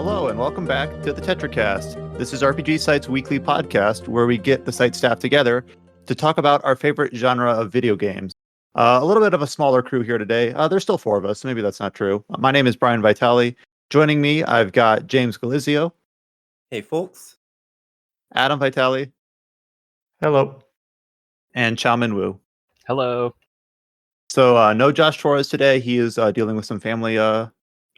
Hello, and welcome back to the Tetracast. This is RPG Site's weekly podcast where we get the site staff together to talk about our favorite genre of video games. A little bit of a smaller crew here today. There's still four of us. Maybe that's not true. My name is Brian Vitale. Joining me, I've got James Galizio. Hey, folks. Adam Vitale. Hello. And Chaomin Wu. Hello. So no Josh Torres today. He is dealing with some family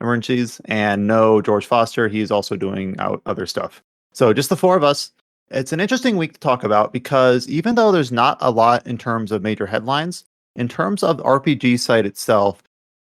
emergencies, and no George Foster. He's also doing other stuff. So just the four of us. It's an interesting week to talk about because even though there's not a lot in terms of major headlines, in terms of RPG Site itself,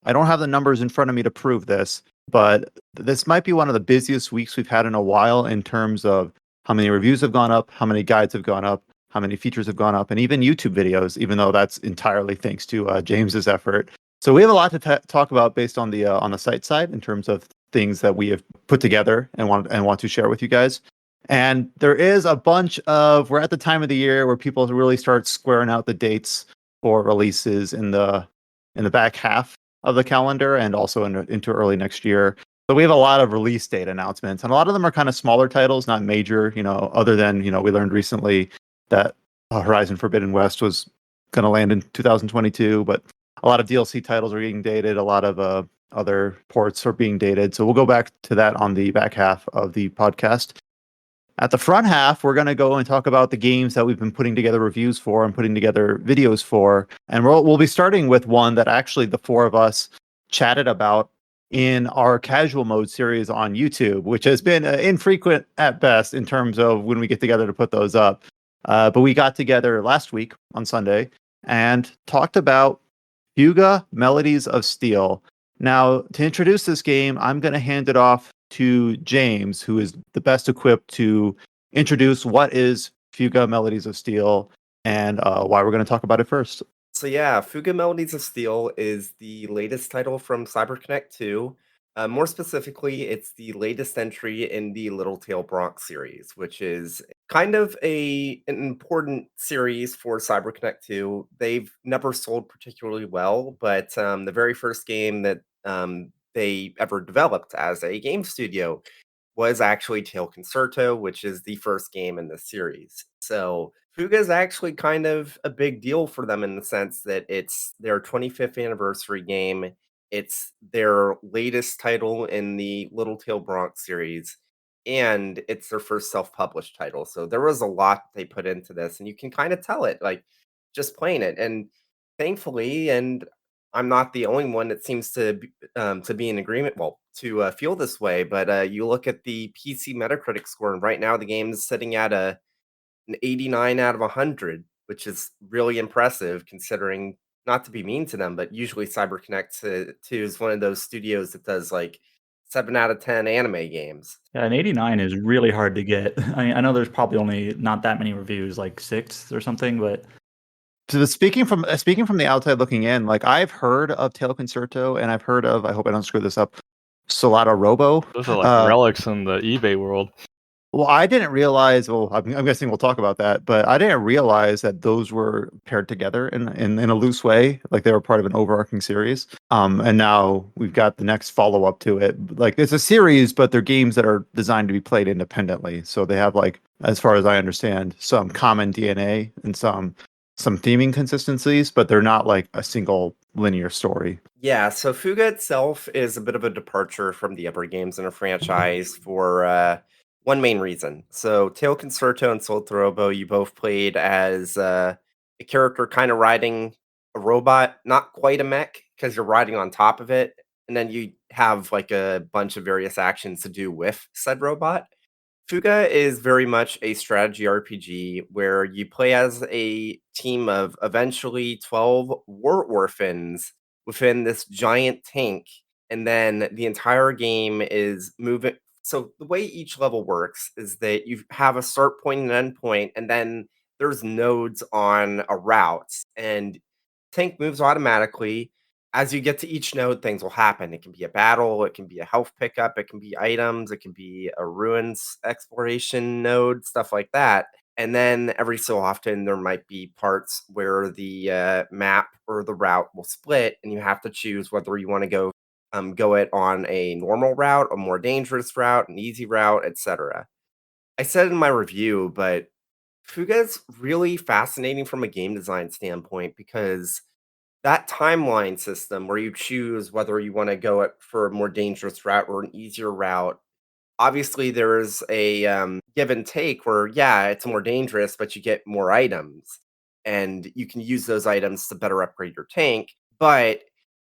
I don't have the numbers in front of me to prove this, but this might be one of the busiest weeks we've had in a while in terms of how many reviews have gone up, how many guides have gone up, how many features have gone up, and even YouTube videos, even though that's entirely thanks to James's effort. So we have a lot to talk about based on the site side in terms of things that we have put together and want to share with you guys. And there is a bunch of, we're at the time of the year where people really start squaring out the dates for releases in the back half of the calendar and also into early next year. So we have a lot of release date announcements, and a lot of them are kind of smaller titles, not major, other than, we learned recently that Horizon Forbidden West was going to land in 2022, but a lot of DLC titles are getting dated. A lot of other ports are being dated. So we'll go back to that on the back half of the podcast. At the front half, we're going to go and talk about the games that we've been putting together reviews for and putting together videos for. And we'll be starting with one that actually the four of us chatted about in our casual mode series on YouTube, which has been infrequent at best in terms of when we get together to put those up. But we got together last week on Sunday and talked about Fuga, Melodies of Steel. Now, to introduce this game, I'm going to hand it off to James, who is the best equipped to introduce what is Fuga, Melodies of Steel and why we're going to talk about it first. So yeah, Fuga Melodies of Steel is the latest title from CyberConnect 2. More specifically, it's the latest entry in the Little Tail Bronx series, which is kind of an important series for CyberConnect 2. They've never sold particularly well, but the very first game that they ever developed as a game studio was actually Tail Concerto, which is the first game in the series. So Fuga is actually kind of a big deal for them in the sense that it's their 25th anniversary game. It's their latest title in the Little Tail Bronx series, and it's their first self-published title. So there was a lot they put into this, and you can kind of tell it, like just playing it. And thankfully, and I'm not the only one that seems to be in agreement. Well, to feel this way, but you look at the PC Metacritic score, and right now the game is sitting at an 89 out of 100, which is really impressive considering, not to be mean to them, but usually CyberConnect 2 is one of those studios that does like 7 out of 10 anime games. Yeah, an 89 is really hard to get. I know there's probably only not that many reviews, like 6 or something, but Speaking from the outside looking in, like I've heard of Tail Concerto and I've heard of, I hope I don't screw this up, Solata Robo. Those are like relics in the eBay world. Well, I didn't realize. Well, I'm guessing we'll talk about that, but I didn't realize that those were paired together in a loose way, like they were part of an overarching series. And now we've got the next follow up to it. Like it's a series, but they're games that are designed to be played independently. So they have, like, as far as I understand, some common DNA and some theming consistencies, but they're not like a single linear story. Yeah, so Fuga itself is a bit of a departure from the other games in a franchise for one main reason. So Tail Concerto and Soul Throbo, you both played as a character kind of riding a robot, not quite a mech, because you're riding on top of it, and then you have like a bunch of various actions to do with said robot. Fuga is very much a strategy RPG where you play as a team of eventually 12 war orphans within this giant tank, and then the entire game is moving. So the way each level works is that you have a start point and end point, and then there's nodes on a route, and tank moves automatically. As you get to each node, things will happen. It can be a battle, it can be a health pickup, it can be items, it can be a ruins exploration node, stuff like that. And then every so often, there might be parts where the map or the route will split, and you have to choose whether you want to go go it on a normal route, a more dangerous route, an easy route, etc. I said in my review, but Fuga is really fascinating from a game design standpoint because that timeline system where you choose whether you want to go it for a more dangerous route or an easier route. Obviously, there's a give and take where, yeah, it's more dangerous, but you get more items and you can use those items to better upgrade your tank. But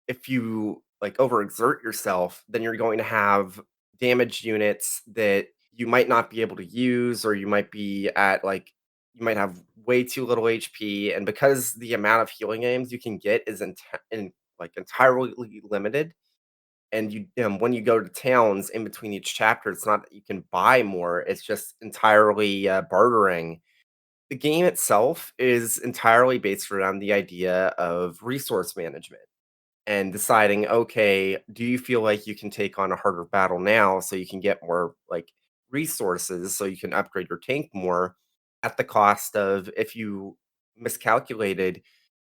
if you like overexert yourself, then you're going to have damaged units that you might not be able to use, or you might be at like, you might have way too little HP. And because the amount of healing aims you can get is like entirely limited, and you when you go to towns in between each chapter, it's not that you can buy more, it's just entirely bartering. The game itself is entirely based around the idea of resource management and deciding, okay, do you feel like you can take on a harder battle now so you can get more like resources so you can upgrade your tank more at the cost of, if you miscalculated,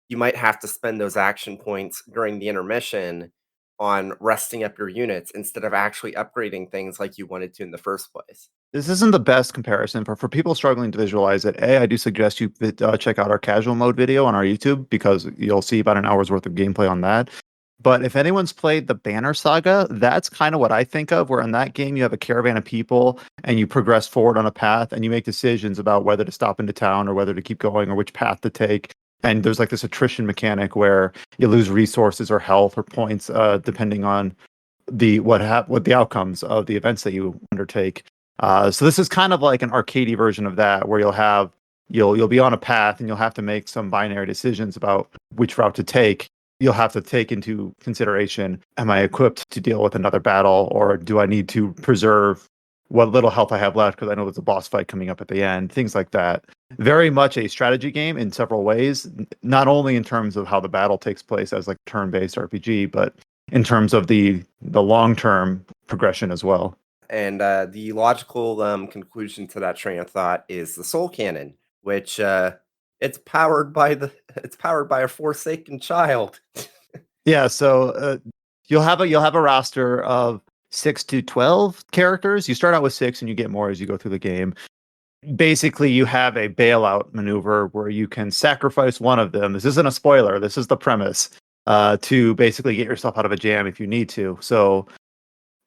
you might have to spend those action points during the intermission on resting up your units instead of actually upgrading things like you wanted to in the first place. This isn't the best comparison for people struggling to visualize it. I do suggest you check out our casual mode video on our YouTube because you'll see about an hour's worth of gameplay on that. But if anyone's played the Banner Saga, that's kind of what I think of, where in that game you have a caravan of people and you progress forward on a path and you make decisions about whether to stop into town or whether to keep going or which path to take. And there's like this attrition mechanic where you lose resources or health or points depending on what the outcomes of the events that you undertake. So this is kind of like an arcadey version of that, where you'll be on a path and you'll have to make some binary decisions about which route to take. You'll have to take into consideration, am I equipped to deal with another battle, or do I need to preserve what little health I have left because I know there's a boss fight coming up at the end, things like that. Very much a strategy game in several ways, not only in terms of how the battle takes place as like a turn-based RPG, but in terms of the long-term progression as well. And the logical conclusion to that train of thought is the Soul Cannon, which it's powered by a Forsaken child. Yeah, so you'll have a roster of 6 to 12 characters. You start out with 6 and you get more as you go through the game. Basically, you have a bailout maneuver where you can sacrifice one of them. This isn't a spoiler. This is the premise to basically get yourself out of a jam if you need to. So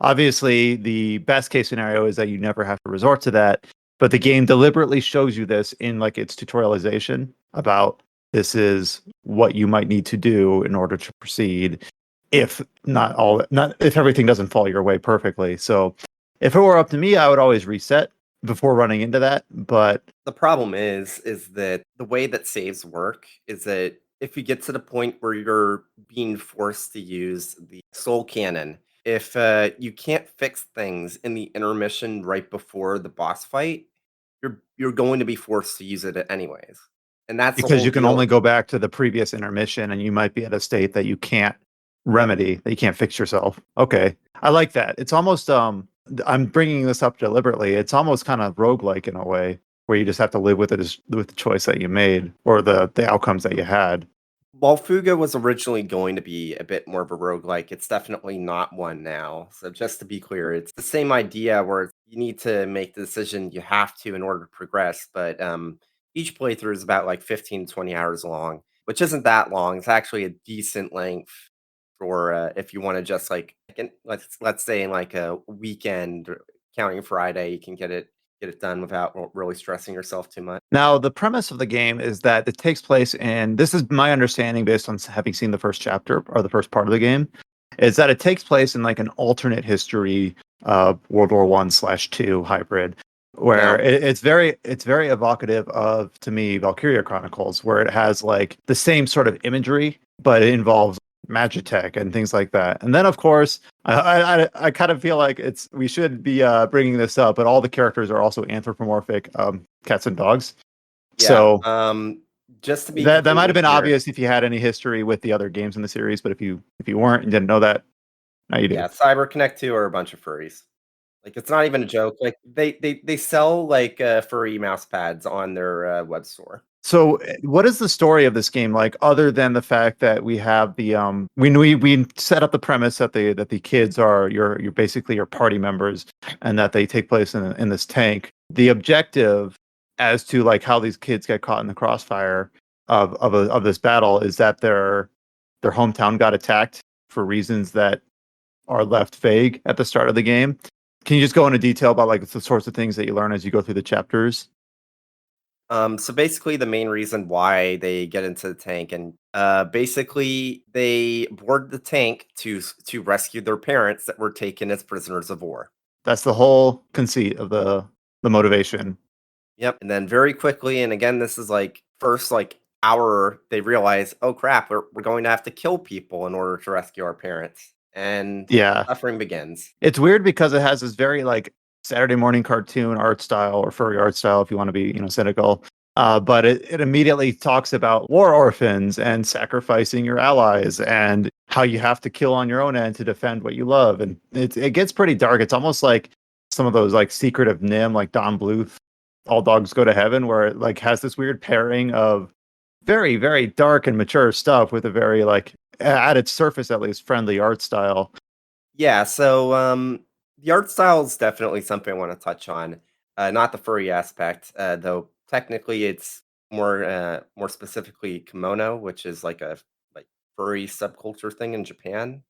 obviously, the best case scenario is that you never have to resort to that. But the game deliberately shows you this in like its tutorialization about this is what you might need to do in order to proceed if if everything doesn't fall your way perfectly. So if it were up to me, I would always reset before running into that. But the problem is that the way that saves work is that if you get to the point where you're being forced to use the Soul Cannon, if you can't fix things in the intermission right before the boss fight, you're going to be forced to use it anyways. And that's the because whole you can deal. only go back to the previous intermission and you might be at a state that you can't remedy, that you can't fix yourself. Okay. I like that. It's almost I'm bringing this up deliberately. It's almost kind of roguelike in a way where you just have to live with it with the choice that you made or the outcomes that you had. While Fuga was originally going to be a bit more of a roguelike, it's definitely not one now. So just to be clear, it's the same idea where you need to make the decision you have to in order to progress, but each playthrough is about like 15 to 20 hours long, which isn't that long. It's actually a decent length for if you want to just like let's say in like a weekend, counting Friday, you can get it done without really stressing yourself too much. Now, the premise of the game is that it takes place in, this is my understanding based on having seen the first chapter or the first part of the game, is that it takes place in like an alternate history World War I/II hybrid, where it's very evocative of, to me, Valkyria Chronicles, where it has like the same sort of imagery, but it involves Magitech and things like that. And then, of course, I kind of feel like we should be bringing this up, but all the characters are also anthropomorphic cats and dogs. Yeah, so just to be that might have completely been clear, obvious if you had any history with the other games in the series, but if you weren't and didn't know that, now you do. yeah, Cyber Connect 2 are a bunch of furries. Like, it's not even a joke. Like, they sell, like, furry mouse pads on their, web store. So, what is the story of this game like, other than the fact that we have the we set up the premise that the kids are your basically your party members, and that they take place in this tank. The objective as to like how these kids get caught in the crossfire of this battle is that their hometown got attacked for reasons that are left vague at the start of the game. Can you just go into detail about like the sorts of things that you learn as you go through the chapters? So basically, the main reason why they get into the tank and basically they board the tank to rescue their parents that were taken as prisoners of war. That's the whole conceit of the motivation. Yep. And then very quickly, and again, this is like first like hour, they realize, oh crap, we're going to have to kill people in order to rescue our parents, and Yeah. suffering begins. It's weird because it has this very like Saturday morning cartoon art style, or furry art style if you want to be, cynical. But it immediately talks about war orphans and sacrificing your allies and how you have to kill on your own end to defend what you love. And it gets pretty dark. It's almost like some of those like Secret of Nim, like Don Bluth, All Dogs Go to Heaven, where it like has this weird pairing of very, very dark and mature stuff with a very like at its surface at least friendly art style. Yeah, so the art style is definitely something I want to touch on. Not the furry aspect, though. Technically, it's more specifically kimono, which is like a like furry subculture thing in Japan.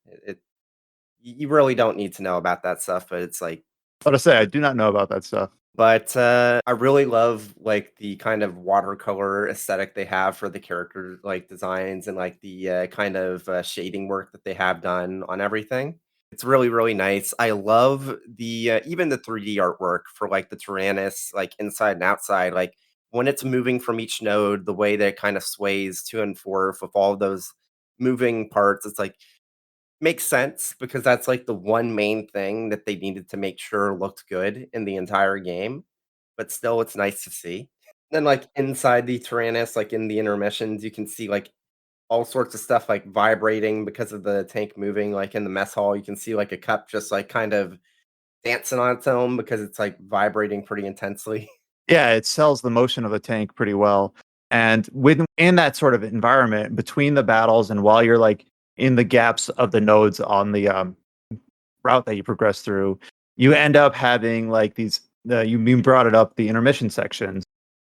You really don't need to know about that stuff, but it's like. But to say, I do not know about that stuff. But I really love like the kind of watercolor aesthetic they have for the character like designs, and like the kind of shading work that they have done on everything. It's really really nice. I love the even the 3D artwork for like the Tyrannus, like inside and outside. Like when it's moving from each node, the way that it kind of sways to and forth with all of those moving parts. It's like makes sense because that's like the one main thing that they needed to make sure looked good in the entire game, but still it's nice to see. Then, like, inside the Tyrannus, like, in the intermissions, you can see, like, all sorts of stuff, like, vibrating because of the tank moving, like, in the mess hall, you can see, like, a cup just, like, kind of dancing on its own because it's, like, vibrating pretty intensely. Yeah, it sells the motion of the tank pretty well. And within that sort of environment, between the battles and while you're like in the gaps of the nodes on the route that you progress through, you end up having like these. You brought it up, the intermission sections,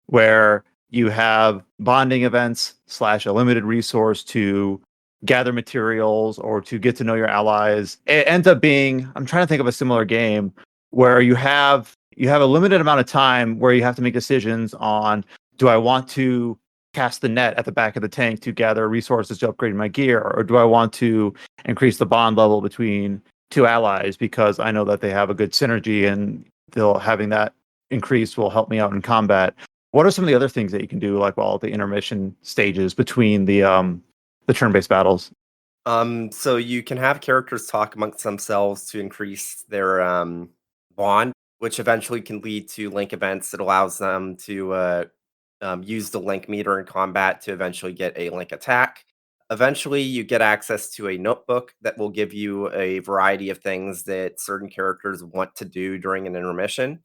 where you have bonding events slash a limited resource to gather materials or to get to know your allies. It ends up being, I'm trying to think of a similar game where you have a limited amount of time where you have to make decisions on, do I want to cast the net at the back of the tank to gather resources to upgrade my gear, or do I want to increase the bond level between two allies because I know that they have a good synergy and they'll having that increase will help me out in combat. What are some of the other things that you can do, like while the intermission stages between the turn-based battles? So you can have characters talk amongst themselves to increase their bond, which eventually can lead to link events that allows them to use the link meter in combat to eventually get a link attack. Eventually, you get access to a notebook that will give you a variety of things that certain characters want to do during an intermission.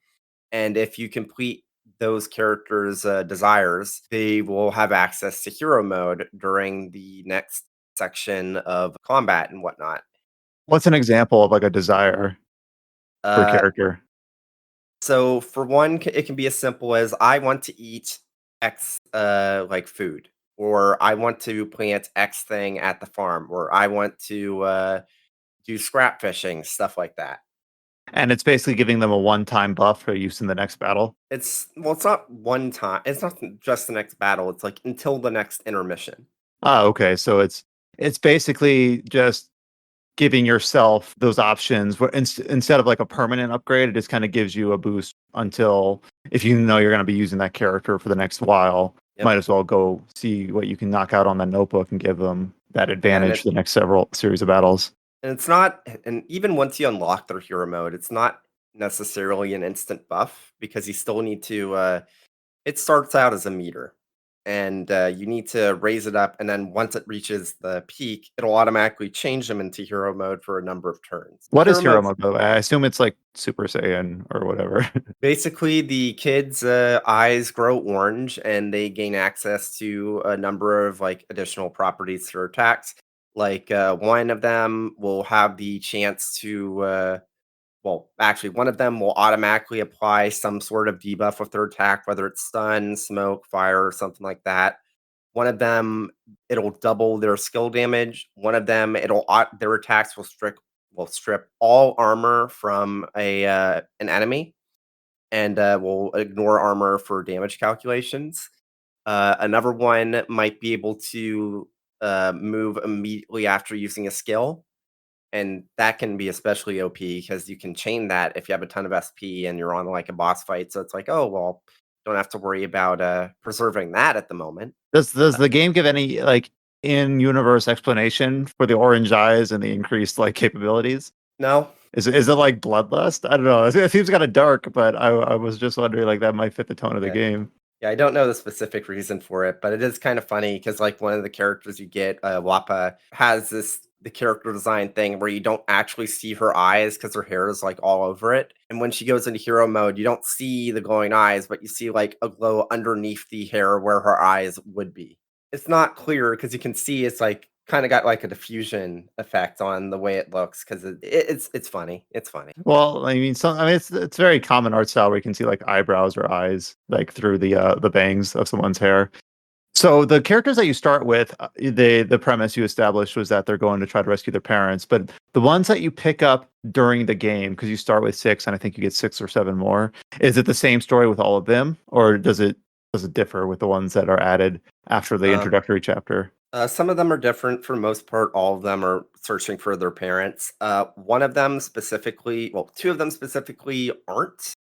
And if you complete those characters' desires, they will have access to hero mode during the next section of combat and whatnot. What's an example of like a desire per Uh, character? so for one, it can be as simple as I want to eat X like food, or I want to plant X thing at the farm, or I want to do scrap fishing, stuff like that. And it's basically giving them a one-time buff for use in the next battle. It's not one time. It's not just the next battle. It's like until the next intermission. Ah, okay. So it's basically just giving yourself those options where instead of like a permanent upgrade, it just kind of gives you a boost until, if you know you're going to be using that character for the next while, Yep. might as well go see what you can knock out on that notebook and give them that advantage for the next several series of battles. And it's not, and even once you unlock their hero mode, it's not necessarily an instant buff because you still need to. It starts out as a meter, and you need to raise it up. And then once it reaches the peak, it'll automatically change them into hero mode for a number of turns. What is hero mode's mode though? I assume it's like Super Saiyan or whatever. Basically, the kids' eyes grow orange, and they gain access to a number of like additional properties through attacks. Like one of them will have the chance to, well, actually, one of them will automatically apply some sort of debuff with their attack, whether it's stun, smoke, fire, or something like that. One of them, it'll double their skill damage. One of them, their attacks will strip all armor from an enemy and will ignore armor for damage calculations. Another one might be able to move immediately after using a skill, and that can be especially OP because you can chain that if you have a ton of SP and you're on like a boss fight. So it's like, oh well, don't have to worry about preserving that at the moment. Does the game give any like in-universe explanation for the orange eyes and the increased like capabilities? No, Is it like Bloodlust? I don't know. It seems kind of dark, but I was just wondering like that might fit the tone of the yeah. game. Yeah, I don't know the specific reason for it, but it is kind of funny because like one of the characters you get, Wappa, has the character design thing where you don't actually see her eyes because her hair is like all over it. And when she goes into hero mode, you don't see the glowing eyes, but you see like a glow underneath the hair where her eyes would be. It's not clear because you can see it's like kind of got like a diffusion effect on the way it looks because it's funny. It's funny. Well, I mean, it's very common art style where you can see like eyebrows or eyes like through the bangs of someone's hair. So the characters that you start with, the premise you established was that they're going to try to rescue their parents. But the ones that you pick up during the game, because you start with 6, and I think you get 6 or 7 more, is it the same story with all of them, or does it differ with the ones that are added after the Uh, introductory chapter? some of them are different. For the most part, all of them are searching for their parents. One of them specifically, well, two of them specifically aren't,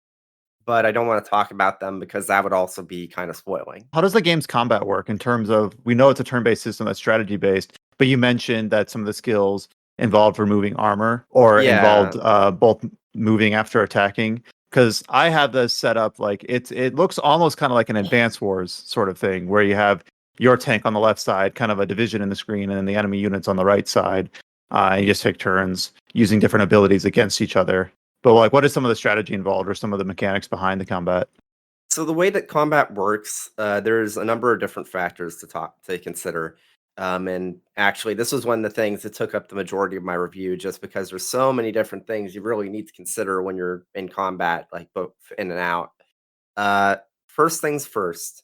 but I don't want to talk about them because that would also be kind of spoiling. How does the game's combat work in terms of we know it's a turn-based system that's strategy based, but you mentioned that some of the skills involved removing armor or Yeah, involved both moving after attacking. Because I have this set up like it looks almost kind of like an Advance Wars sort of thing where you have your tank on the left side, kind of a division in the screen, and then the enemy units on the right side. And you just take turns using different abilities against each other. But like, what is some of the strategy involved, or some of the mechanics behind the combat? so the way that combat works, there's a number of different factors to consider. And actually, this was one of the things that took up the majority of my review, just because there's so many different things you really need to consider when you're in combat, like both in and out. Uh, First things first.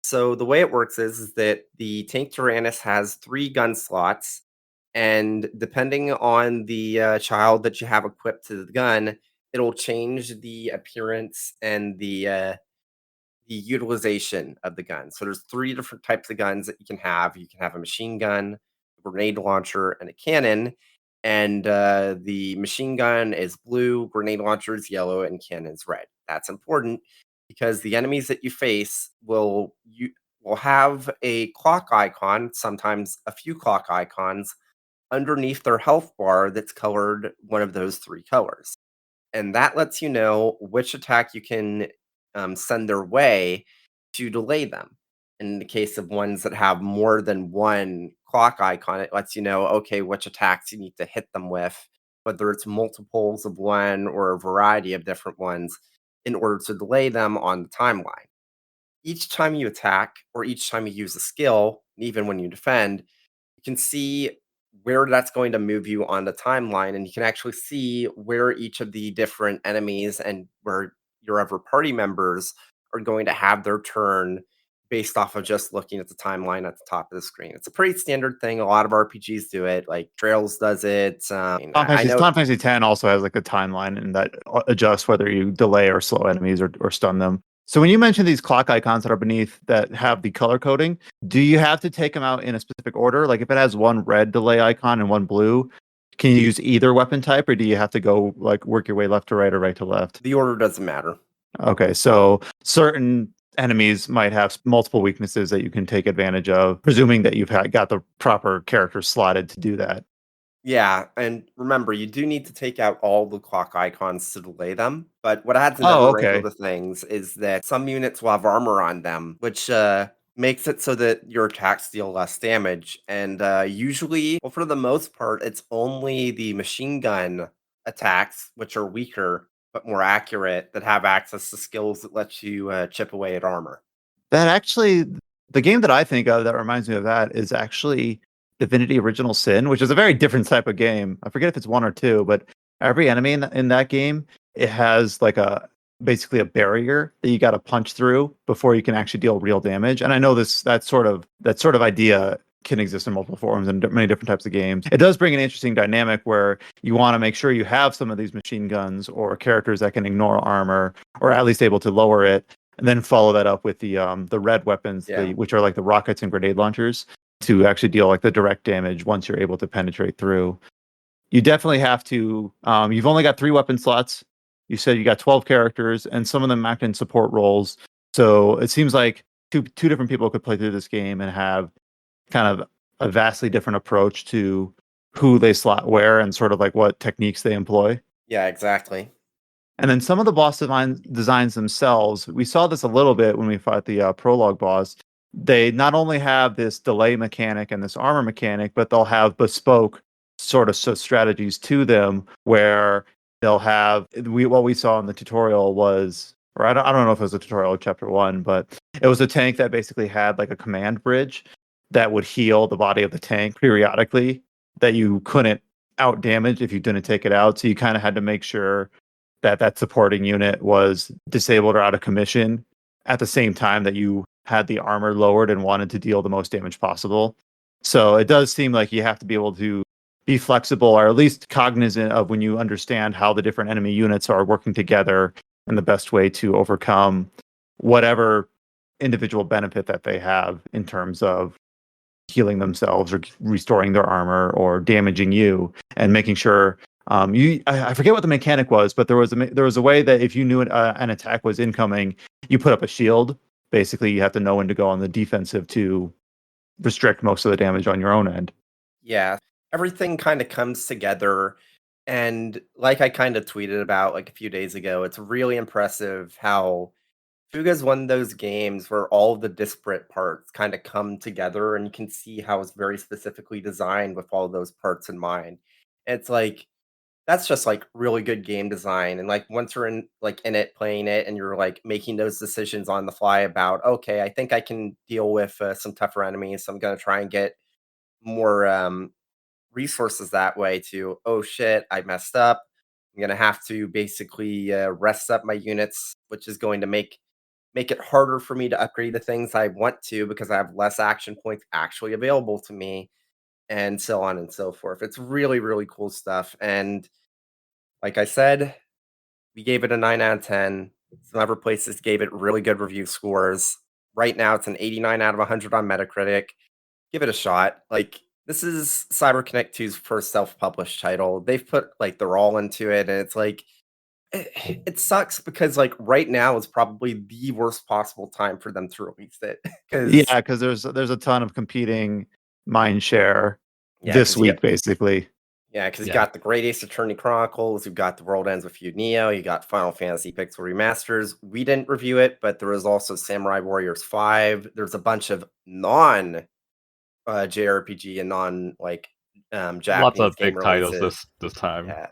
So the way it works is that the tank Tyrannus has 3 gun slots, and depending on the child that you have equipped to the gun, it'll change the appearance and the utilization of the gun. So there's 3 different types of guns that you can have. You can have a machine gun, a grenade launcher, and a cannon. And the machine gun is blue, grenade launcher is yellow, and cannon is red. That's important because the enemies that you face will have a clock icon, sometimes a few clock icons underneath their health bar that's colored one of those 3 colors, and that lets you know which attack you can send their way to delay them. In the case of ones that have more than one clock icon, it lets you know, okay, which attacks you need to hit them with, whether it's multiples of one or a variety of different ones, in order to delay them on the timeline. Each time you attack or each time you use a skill, even when you defend, you can see where that's going to move you on the timeline, and you can actually see where each of the different enemies and where your other party members are going to have their turn based off of just looking at the timeline at the top of the screen. It's a pretty standard thing. A lot of RPGs do it. Like Trails does it. I know. Tom Clancy 10 also has like a timeline and that adjusts whether you delay or slow enemies or stun them. So when you mention these clock icons that are beneath that have the color coding, do you have to take them out in a specific order? Like if it has one red delay icon and one blue, can you use either weapon type, or do you have to go like work your way left to right or right to left? The order doesn't matter. Okay, so certain enemies might have multiple weaknesses that you can take advantage of, presuming that got the proper character slotted to do that. Yeah, and remember, you do need to take out all the clock icons to delay them. But what adds Oh, another wrinkle okay. to things is that some units will have armor on them, which makes it so that your attacks deal less damage. And usually, well, for the most part, it's only the machine gun attacks, which are weaker but more accurate, that have access to skills that let you chip away at armor. That actually, the game that I think of that reminds me of that is actually Divinity Original Sin, which is a very different type of game. I forget if it's 1 or 2, but every enemy in that game, it has like basically a barrier that you got to punch through before you can actually deal real damage. And I know that sort of idea can exist in multiple forms and many different types of games. It does bring an interesting dynamic where you want to make sure you have some of these machine guns or characters that can ignore armor or at least able to lower it, and then follow that up with the red weapons, which are like the rockets and grenade launchers, to actually deal like the direct damage once you're able to penetrate through. You definitely have to. You've only got 3 weapon slots. You said you got 12 characters, and some of them act in support roles. So it seems like two different people could play through this game and have kind of a vastly different approach to who they slot where and sort of like what techniques they employ. Yeah, exactly. And then some of the boss designs themselves, we saw this a little bit when we fought the prologue boss. They not only have this delay mechanic and this armor mechanic, but they'll have bespoke sort of strategies to them where they'll have what we saw in the tutorial was, or I don't know if it was a tutorial of chapter 1, but it was a tank that basically had like a command bridge that would heal the body of the tank periodically that you couldn't out damage if you didn't take it out. So you kind of had to make sure that supporting unit was disabled or out of commission at the same time that you had the armor lowered and wanted to deal the most damage possible. So it does seem like you have to be able to be flexible, or at least cognizant of when you understand how the different enemy units are working together and the best way to overcome whatever individual benefit that they have in terms of healing themselves or restoring their armor or damaging you, and making sure I forget what the mechanic was, but there was a way that if you knew an attack was incoming, you put up a shield. Basically, you have to know when to go on the defensive to restrict most of the damage on your own end. Yeah, everything kind of comes together. And like I kind of tweeted about like a few days ago, it's really impressive how Fuga is one of those games where all the disparate parts kind of come together, and you can see how it's very specifically designed with all those parts in mind. It's like that's just like really good game design. And like once you're in it playing it, and you're like making those decisions on the fly about, okay, I think I can deal with some tougher enemies, so I'm going to try and get more resources that way. To, oh shit, I messed up, I'm going to have to basically rest up my units, which is going to make it harder for me to upgrade the things I want to because I have less action points actually available to me, and so on and so forth. It's really, really cool stuff. And like I said, we gave it a 9 out of 10. Some other places gave it really good review scores. Right now, it's an 89 out of 100 on Metacritic. Give it a shot. Like, this is CyberConnect 2's first self-published title. They've put like their all into it, and it's like it sucks because like right now is probably the worst possible time for them to release it. Because there's a ton of competing mind share this week, basically. Yeah, because you got the Great Ace Attorney Chronicles, you've got The World Ends With You Neo, you got Final Fantasy Pixel Remasters. We didn't review it, but there was also Samurai Warriors 5. There's a bunch of non JRPG and non Japanese lots of game big titles releases. this time. Yeah,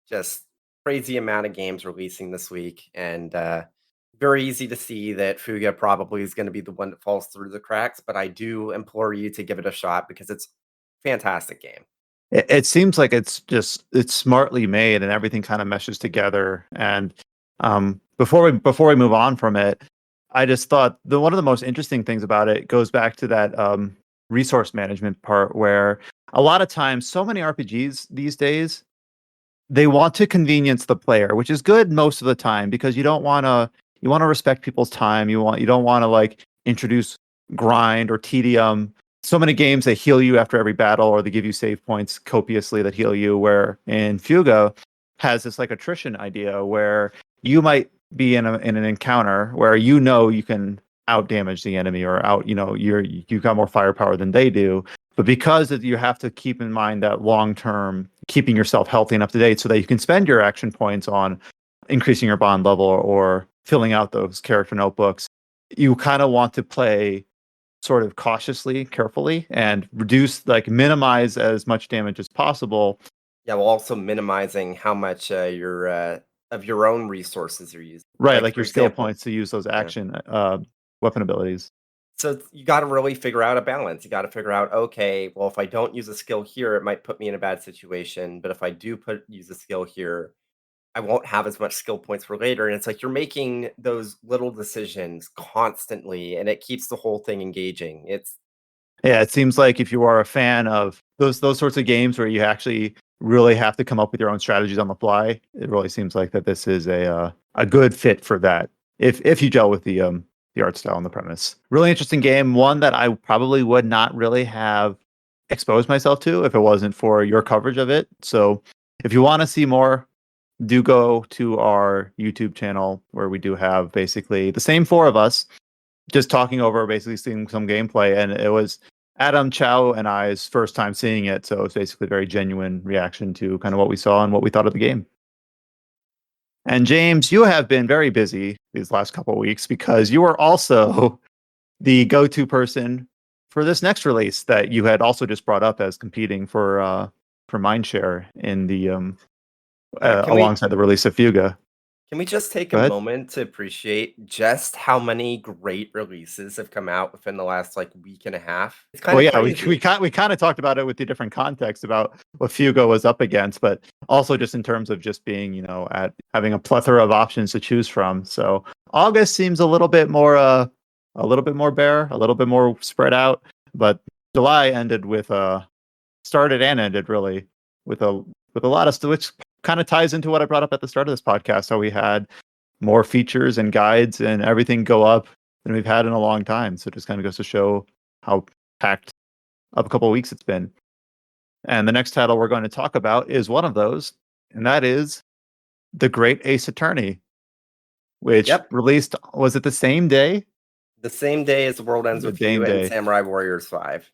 just crazy amount of games releasing this week, and very easy to see that Fuga probably is going to be the one that falls through the cracks. But I do implore you to give it a shot because it's a fantastic game. It seems like it's smartly made and everything kind of meshes together. And before we move on from it, I just thought one of the most interesting things about it goes back to that resource management part, where a lot of times, so many RPGs these days, they want to convenience the player, which is good most of the time because you want to respect people's time. You don't want to like introduce grind or tedium. So many games, they heal you after every battle, or they give you save points copiously that heal you, where in Fuga has this like attrition idea where you might be in an encounter where you can out damage the enemy, or you've got more firepower than they do. But because you have to keep in mind that long term, keeping yourself healthy and up to date so that you can spend your action points on increasing your bond level or filling out those character notebooks, you kind of want to play sort of cautiously, carefully, and minimize as much damage as possible. Yeah, while also minimizing how much of your own resources you're using. Right, Like like for your skill example, points to use those yeah. action weapon abilities. So you got to really figure out a balance. You got to figure out, okay, well, if I don't use a skill here, it might put me in a bad situation. But if I do use a skill here, I won't have as much skill points for later. And it's like you're making those little decisions constantly, and it keeps the whole thing engaging. Yeah, it seems like if you are a fan of those sorts of games where you actually really have to come up with your own strategies on the fly, it really seems like that this is a good fit for that. If you gel with the art style and the premise, really interesting game. One that I probably would not really have exposed myself to if it wasn't for your coverage of it. So if you want to see more, do go to our YouTube channel where we do have basically the same four of us just talking over, basically seeing some gameplay, and it was Adam, Chow, and I's first time seeing it, so it's basically a very genuine reaction to kind of what we saw and what we thought of the game. And James, you have been very busy these last couple of weeks because you are also the go-to person for this next release that you had also just brought up as competing for Mindshare in the alongside the release of Fuga. Can we just take Go a ahead. moment to appreciate just how many great releases have come out within the last week and a half? It's kind Well, of yeah, crazy. we kind of talked about it with the different context about what Fuga was up against, but also just in terms of just being, at having a plethora of options to choose from. So August seems a little bit more bare, a little bit more spread out, but July started and ended really with a lot of stuff, which kind of ties into what I brought up at the start of this podcast. So we had more features and guides and everything go up than we've had in a long time. So it just kind of goes to show how packed up a couple of weeks it's been. And the next title we're going to talk about is one of those, and that is The Great Ace Attorney, which released, was it the same day? The same day as The World Ends With You and Samurai Warriors 5.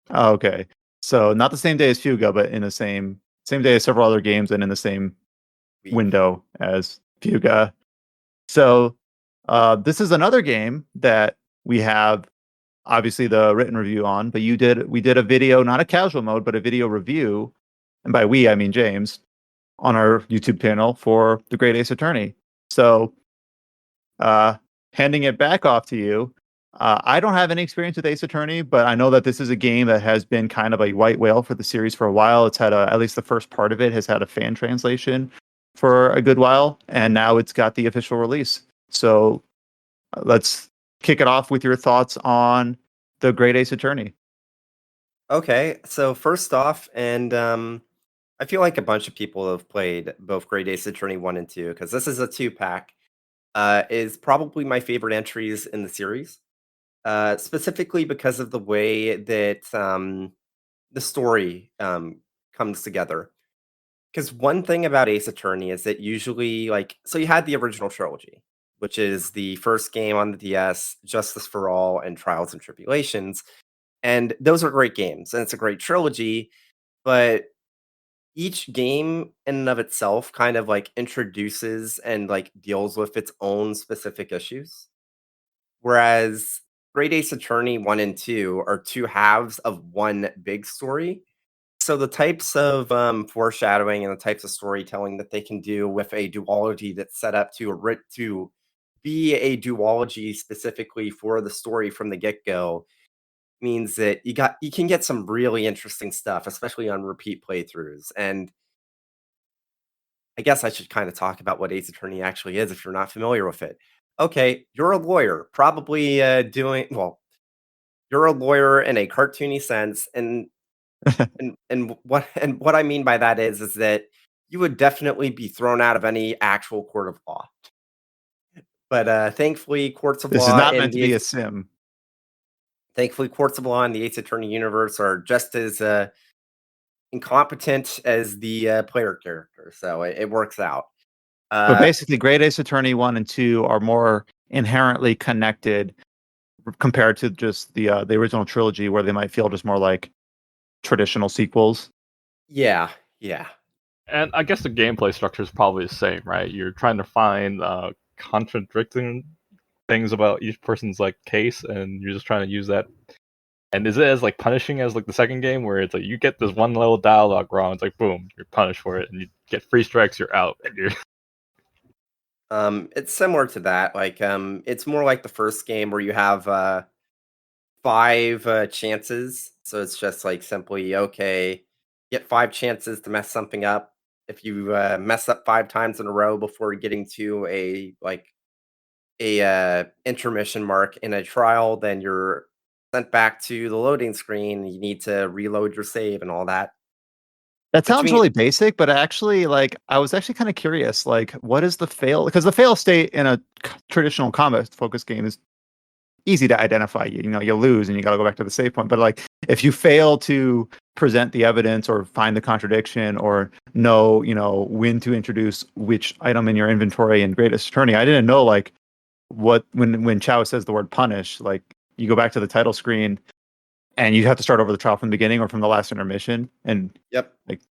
Oh, okay. So not the same day as Fuga, but in the same day as several other games and in the same window as Fuga. So this is another game that we have obviously the written review on, but we did a video, not a casual mode, but a video review, and by we I mean James, on our YouTube channel for The Great Ace Attorney. So handing it back off to you. I don't have any experience with Ace Attorney, but I know that this is a game that has been kind of a white whale for the series for a while. It's had at least the first part of it has had a fan translation for a good while, and now it's got the official release. So let's kick it off with your thoughts on The Great Ace Attorney. Okay, so first off, and I feel like a bunch of people have played both Great Ace Attorney 1 and 2, because this is a 2-pack, is probably my favorite entries in the series. Specifically because of the way that the story comes together. Because one thing about Ace Attorney is that usually, so you had the original trilogy, which is the first game on the DS, Justice for All, and Trials and Tribulations. And those are great games, and it's a great trilogy, but each game in and of itself kind of introduces and deals with its own specific issues. Whereas Great Ace Attorney 1 and 2 are two halves of one big story. So the types of foreshadowing and the types of storytelling that they can do with a duology that's set up to be a duology specifically for the story from the get-go means that you can get some really interesting stuff, especially on repeat playthroughs. And I guess I should kind of talk about what Ace Attorney actually is if you're not familiar with it. Okay, you're a lawyer, probably you're a lawyer in a cartoony sense, and what I mean by that is that you would definitely be thrown out of any actual court of law. But thankfully, courts of This is law not in meant to the be a Ace, sim. thankfully courts of law in the Ace Attorney universe are just as incompetent as the player character, so it works out. But basically, Great Ace Attorney 1 and 2 are more inherently connected compared to just the original trilogy, where they might feel just more like traditional sequels. Yeah. And I guess the gameplay structure is probably the same, right? You're trying to find contradicting things about each person's like case, and you're just trying to use that. And is it as like punishing as like the second game, where it's like you get this one little dialogue wrong, it's like boom, you're punished for it, and you get 3 strikes, you're out, and you're It's similar to that. Like, it's more like the first game where you have 5 chances. So it's just like simply okay, get 5 chances to mess something up. If you mess up 5 times in a row before getting to a intermission mark in a trial, then you're sent back to the loading screen. You need to reload your save and all that. That Which sounds means really basic, but actually, like, I was actually kind of curious, like, what is the fail? Because the fail state in a traditional combat focused game is easy to identify. You know, you lose and you got to go back to the save point. But like, if you fail to present the evidence or find the contradiction or know, when to introduce which item in your inventory in Great Ace Attorney, I didn't know like what when Chow says the word punish, like you go back to the title screen and you have to start over the trial from the beginning or from the last intermission and yep. like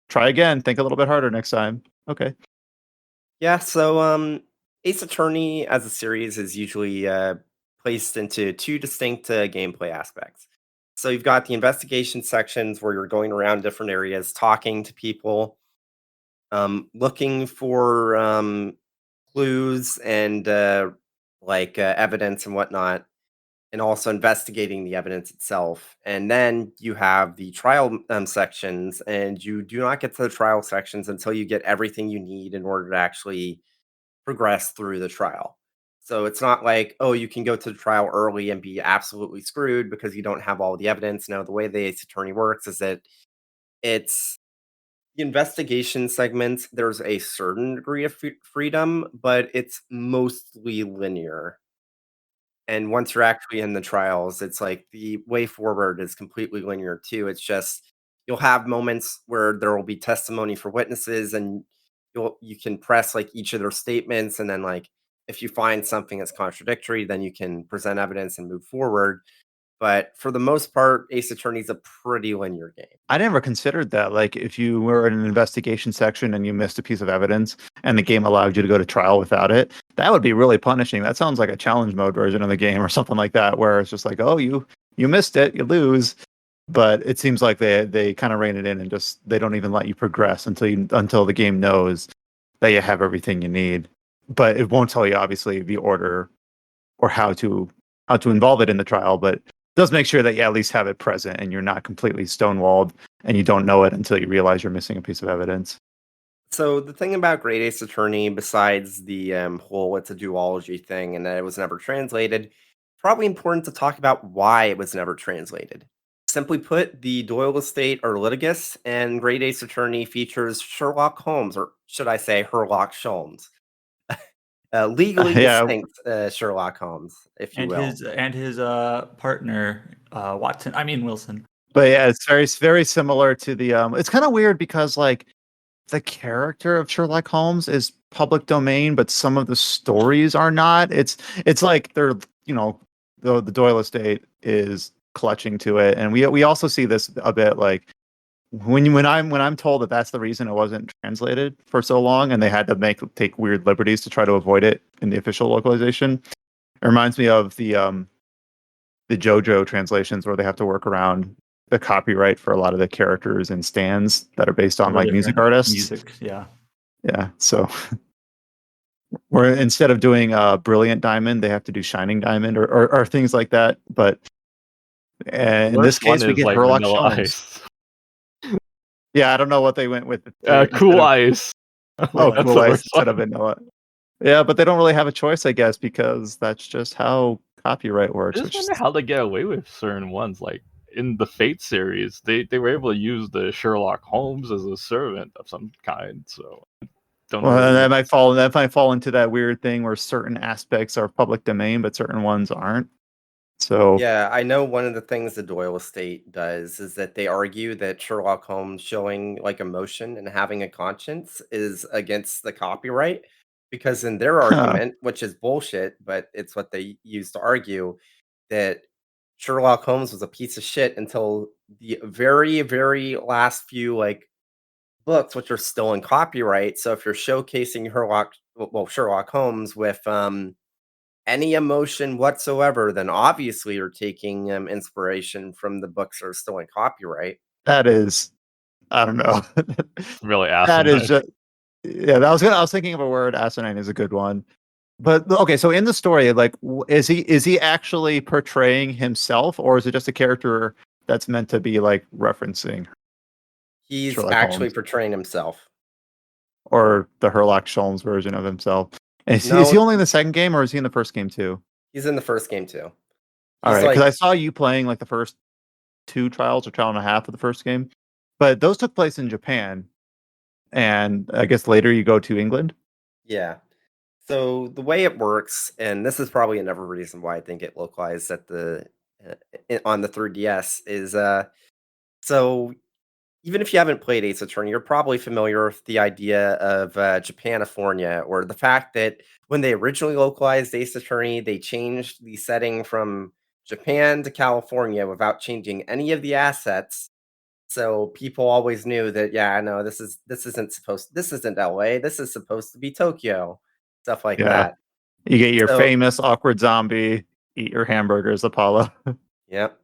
try again, think a little bit harder next time. Okay. Yeah, so Ace Attorney as a series is usually placed into 2 distinct gameplay aspects. So you've got the investigation sections where you're going around different areas, talking to people, looking for clues and evidence and whatnot, and also investigating the evidence itself. And then you have the trial sections, and you do not get to the trial sections until you get everything you need in order to actually progress through the trial. So it's not like, oh, you can go to the trial early and be absolutely screwed because you don't have all the evidence. No, the way the Ace Attorney works is that it's the investigation segments. There's a certain degree of freedom, but it's mostly linear. And once you're actually in the trials, it's like the way forward is completely linear too. It's just you'll have moments where there will be testimony for witnesses and you can press like each of their statements and then like if you find something that's contradictory, then you can present evidence and move forward. But for the most part, Ace Attorney is a pretty linear game. I never considered that. Like, if you were in an investigation section and you missed a piece of evidence and the game allowed you to go to trial without it, that would be really punishing. That sounds like a challenge mode version of the game or something like that, where it's just like, oh, you missed it, you lose. But it seems like they kind of rein it in and just they don't even let you progress until the game knows that you have everything you need. But it won't tell you obviously the order or how to involve it in the trial, but does make sure that you at least have it present and you're not completely stonewalled and you don't know it until you realize you're missing a piece of evidence. So the thing about Great Ace Attorney, besides the whole it's a duology thing and that it was never translated, probably important to talk about why it was never translated. Simply put, the Doyle estate or litigus, and Great Ace Attorney features Sherlock Holmes, or should I say Herlock Sholmes, legally Yeah, distinct Sherlock Holmes, if you And will. his partner, Wilson. but yeah, it's very very similar to the it's kind of weird because like the character of Sherlock Holmes is public domain, but some of the stories are not. It's like they're the Doyle estate is clutching to it, and we also see this a bit like when I'm told that that's the reason it wasn't translated for so long, and they had to take weird liberties to try to avoid it in the official localization. It reminds me of the JoJo translations where they have to work around the copyright for a lot of the characters and stands that are based on like music artists. Music, yeah. Yeah. So where instead of doing Brilliant Diamond, they have to do Shining Diamond or things like that. But in this Worst one case, we is get like Herlock Vanilla Sholmes. Ice. Yeah, I don't know what they went with. Cool Ice. Oh, That's Cool the Ice worst instead one. of Vanilla. Yeah, but they don't really have a choice, I guess, because that's just how copyright I works. just wonder how they get away with certain ones. Like in the Fate series, they were able to use the Sherlock Holmes as a servant of some kind. So don't know. Well, that might fall into that weird thing where certain aspects are public domain, but certain ones aren't. So Yeah, I know one of the things the Doyle estate does is that they argue that Sherlock Holmes showing like emotion and having a conscience is against the copyright because in their argument, which is bullshit, but it's what they use to argue that Sherlock Holmes was a piece of shit until the very, very last few like books, which are still in copyright. So if you're showcasing Sherlock Holmes with any emotion whatsoever, then obviously you're taking inspiration from the books that are still in copyright. That is, I don't know. Really That is asinine. just, yeah. I was thinking of a word. Asinine is a good one. But okay, so in the story, like, is he actually portraying himself, or is it just a character that's meant to be like referencing He's Sherlock actually Holmes portraying himself. or the Sherlock Holmes version of himself? Is he No, only in the second game, or is he in the first game too? he's in the first game too. All He's right, because like, I saw you playing like the first two trials or trial and a half of the first game, but those took place in Japan, and I guess later you go to England. yeah. So the way it works, and this is probably another reason why I think it localized at on the 3DS is so even if you haven't played Ace Attorney, you're probably familiar with the idea of Japanifornia, or the fact that when they originally localized Ace Attorney, they changed the setting from Japan to California without changing any of the assets. So people always knew that, yeah, no, this isn't LA, this is supposed to be Tokyo, stuff like Yeah, that. you get your So, famous awkward zombie, eat your hamburgers, Apollo. yep.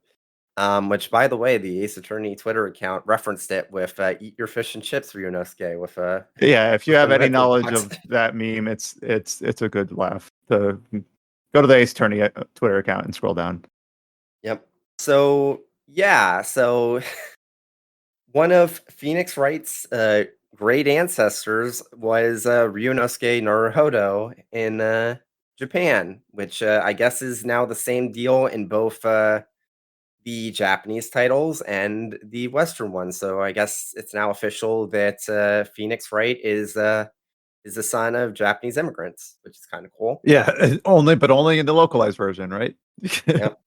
Which, by the way, the Ace Attorney Twitter account referenced it with "Eat your fish and chips, Ryunosuke," with Yeah, if you with have the any retro knowledge box. of that meme, it's a good laugh. To go to the Ace Attorney Twitter account and scroll down. Yep. So yeah, so one of Phoenix Wright's great ancestors was Ryunosuke Naruhodo in Japan, which I guess is now the same deal in both the Japanese titles and the Western ones. So I guess it's now official that Phoenix Wright is the son of Japanese immigrants, which is kind of cool. Yeah, only in the localized version, right? Yep.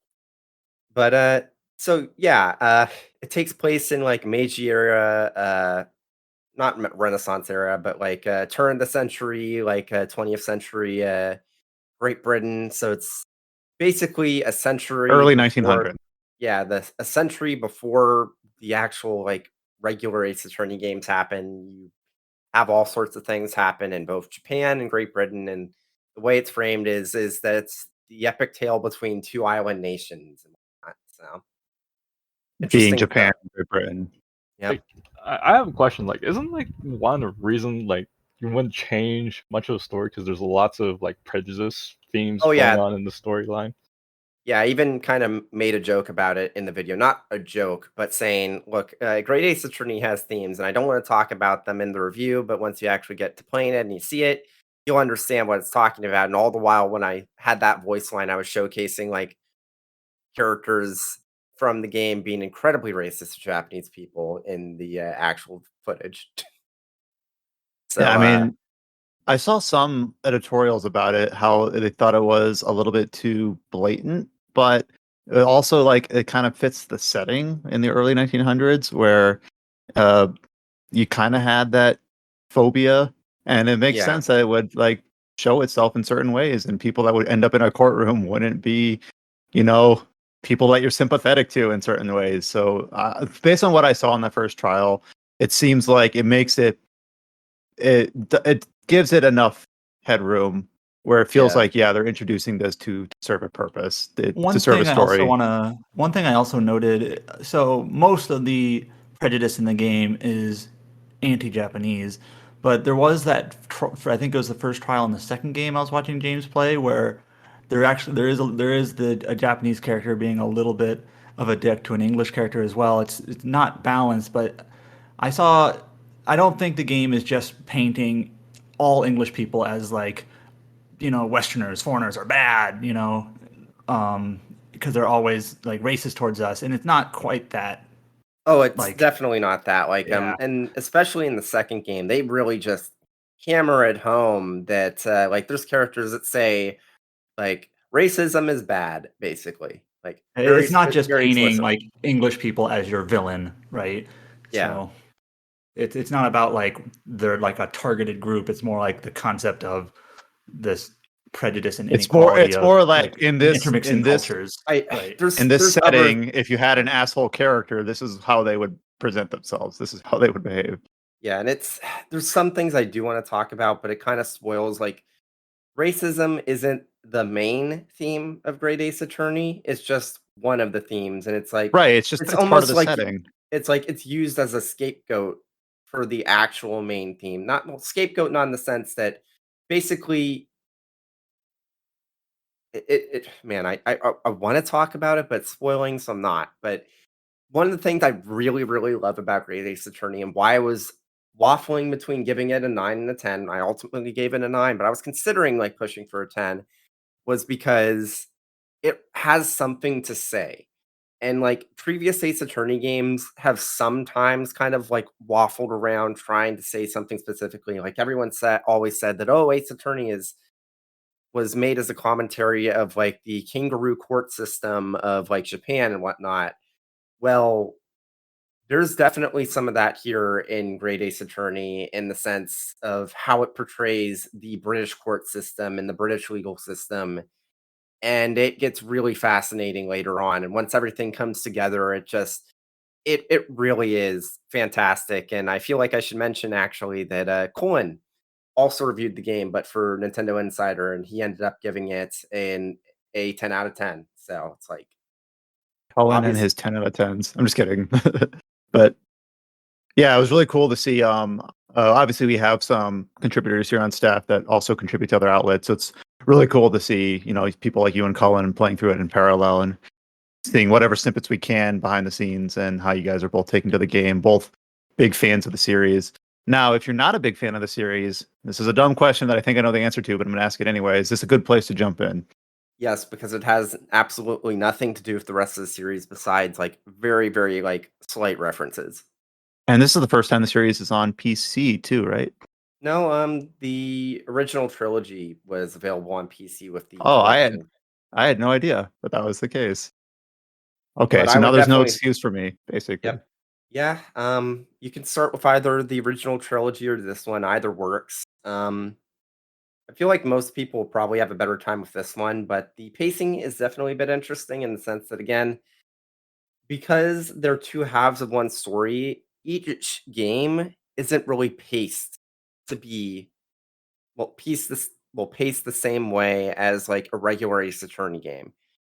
But so yeah, it takes place in like Meiji era, not Renaissance era, but like turn of the century, like 20th century Great Britain. So it's basically a century Early before, 1900. yeah, a century before the actual like regular Ace Attorney games happen. You have all sorts of things happen in both Japan and Great Britain, and the way it's framed is that it's the epic tale between two island nations and whatnot. So Being interesting Japan stuff. and Great Britain. Yep. Like, I have a question. Like, isn't like one reason like you wouldn't change much of the story because there's lots of like prejudice themes Oh going yeah, on in the storyline? yeah. I even kind of made a joke about it in the video. Not a joke, but saying, look, Great Ace Attorney has themes, and I don't want to talk about them in the review. But once you actually get to playing it and you see it, you'll understand what it's talking about. And all the while, when I had that voice line, I was showcasing like characters from the game being incredibly racist to Japanese people in the actual footage. Yeah, So, I mean, I saw some editorials about it, how they thought it was a little bit too blatant, but it also like it kind of fits the setting in the early 1900s where uh, you kind of had that phobia, and it makes yeah, sense that it would like show itself in certain ways, and people that would end up in a courtroom wouldn't be, you know, people that you're sympathetic to in certain ways. So, based on what I saw in the first trial, it seems like it makes it gives it enough headroom where it feels yeah, like, yeah, they're introducing this to serve a purpose, to serve a story. One thing I also noted, so most of the prejudice in the game is anti-Japanese, but there was I think it was the first trial in the second game I was watching James play where there is a Japanese character being a little bit of a dick to an English character as well. It's not balanced, but I saw I don't think the game is just painting all English people as like, Westerners, foreigners are bad, because they're always like racist towards us, and it's not quite that. oh, it's Like, definitely not that. Like, yeah, and especially in the second game, they really just hammer it home that like there's characters that say like racism is bad, basically, like it's not just very painting explicitly. like English people as your villain, right? Yeah, So it's not about like they're like a targeted group. It's more like the concept of this prejudice and inequality It's of more like like intermixing cultures, I right? in this there's other. setting, if you had an asshole character, this is how they would present themselves. This is how they would behave. Yeah, and there's some things I do want to talk about, but it kind of spoils like racism isn't the main theme of Great Ace Attorney. It's just one of the themes, and it's like Right. It's just it's it's part of almost the like setting. it's used as a scapegoat for the actual main theme. Not well, scapegoat, not in the sense that basically man, I want to talk about it, but it's spoiling, so I'm not. But one of the things I really, really love about Great Ace Attorney and why I was waffling between giving it a 9 and a 10, I ultimately gave it a 9, but I was considering like pushing for a 10, was because it has something to say. And like previous Ace Attorney games have sometimes kind of like waffled around trying to say something specifically. Like everyone said, always said that, oh, Ace Attorney was made as a commentary of like the kangaroo court system of like Japan and whatnot. Well, there's definitely some of that here in Great Ace Attorney in the sense of how it portrays the British court system and the British legal system. And it gets really fascinating later on. And once everything comes together, it really is fantastic. And I feel like I should mention actually that Colin also reviewed the game, but for Nintendo Insider, and he ended up giving it a 10 out of 10. So it's like Cullen and obvious. his 10 out of 10s. I'm just kidding. But yeah, it was really cool to see. Obviously, we have some contributors here on staff that also contribute to other outlets. So it's really cool to see, people like you and Cullen playing through it in parallel and seeing whatever snippets we can behind the scenes and how you guys are both taking to the game, both big fans of the series. Now, if you're not a big fan of the series, this is a dumb question that I think I know the answer to, but I'm going to ask it anyway. Is this a good place to jump in? Yes, because it has absolutely nothing to do with the rest of the series besides like very, very like slight references. And this is the first time the series is on PC too, right? No, the original trilogy was available on PC with the Oh, collection, I had no idea that was the case. Okay, but so I now would there's no definitely. excuse for me, basically. Yep. Yeah, you can start with either the original trilogy or this one. Either works. I feel like most people will probably have a better time with this one, but the pacing is definitely a bit interesting in the sense that again, because they're two halves of one story, each game isn't really paced to be paced the same way as like a regular Ace Attorney game.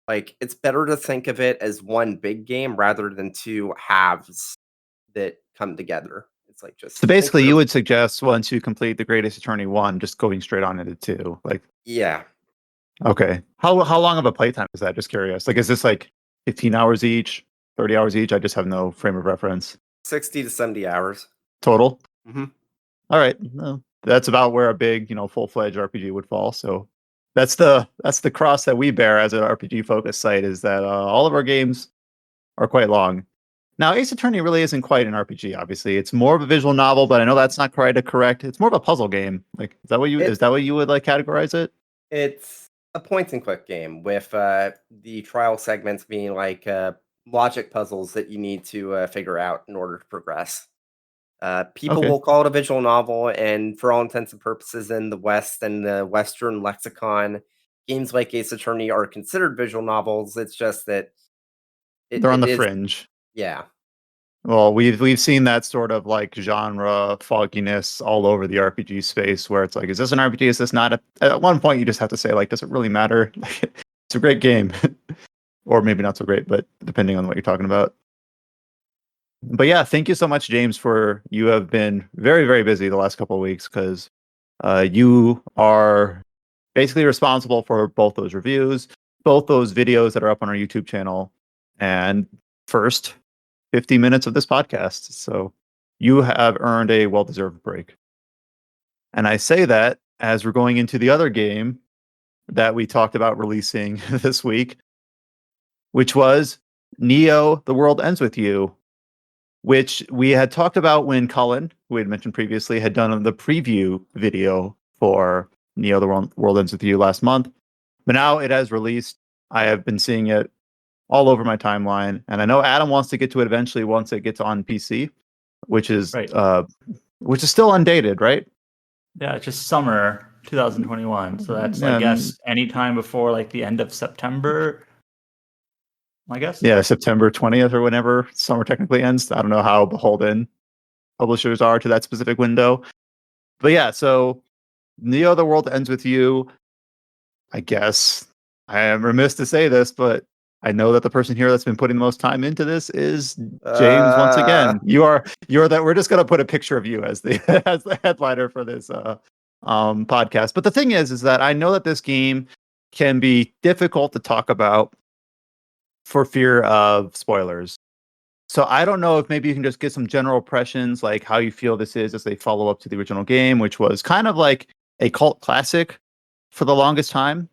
Like it's better to think of it as one big game rather than two halves that come together. It's like So just think basically, of it you as would suggest once you complete the Great Ace Attorney 1, just going straight on into 2. Like, yeah, okay. How long of a playtime is that? Just curious. Like, is this like 15 hours each, 30 hours each? I just have no frame of reference. 60 to 70 hours. Total? Hmm. All right. No, that's about where a big, full-fledged RPG would fall. So that's the cross that we bear as an RPG focused site is that all of our games are quite long. Now, Ace Attorney really isn't quite an RPG. Obviously, it's more of a visual novel, but I know that's not quite correct. It's more of a puzzle game. Like, is It that what you would like categorize it? it's a point and click game with the trial segments being like logic puzzles that you need to figure out in order to progress. People Okay. will call it a visual novel, and for all intents and purposes, in the West and the Western lexicon, games like Ace Attorney are considered visual novels. It's just that They're on it the is, fringe. yeah. Well, we've seen that sort of like genre fogginess all over the RPG space, where it's like, is this an RPG? Is this not? At one point, you just have to say, like, does it really matter? Like, it's a great game, or maybe not so great, but depending on what you're talking about. But yeah, thank you so much, James, for you have been very, very busy the last couple of weeks because you are basically responsible for both those reviews, both those videos that are up on our YouTube channel, and first 50 minutes of this podcast. So you have earned a well-deserved break. And I say that as we're going into the other game that we talked about releasing this week, which was Neo: The World Ends With You, which we had talked about when Cullen, who we had mentioned previously, had done the preview video for Neo: The World Ends With You last month. But now it has released. I have been seeing it all over my timeline, and I know Adam wants to get to it eventually once it gets on PC, which is Right. still undated, right? Yeah, it's just summer 2021. So that's, I Yeah, guess, anytime before like the end of September, I guess. yeah, September 20th or whenever summer technically ends. I don't know how beholden publishers are to that specific window, but yeah. So Neo: The World Ends With You. I guess I am remiss to say this, but I know that the person here that's been putting the most time into this is James once again. You're that we're just gonna put a picture of you as the as the headliner for this podcast. But the thing is that I know that this game can be difficult to talk about for fear of spoilers. So I don't know if maybe you can just get some general impressions, like how you feel this is as a follow up to the original game, which was kind of like a cult classic for the longest time.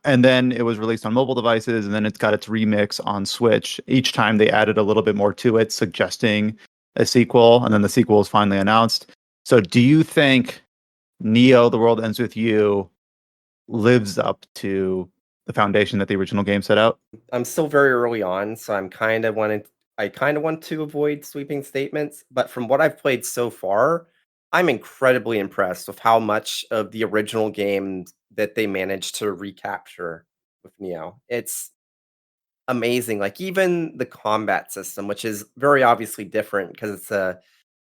And then it was released on mobile devices, and then it's got its remix on Switch. Each time they added a little bit more to it, suggesting a sequel, and then the sequel was finally announced. So do you think Neo: The World Ends With You lives up to the foundation that the original game set out? I'm still very early on, so I kind of want to avoid sweeping statements, but from what I've played so far, I'm incredibly impressed with how much of the original game that they managed to recapture with Neo. It's amazing. Like even the combat system, which is very obviously different because it's a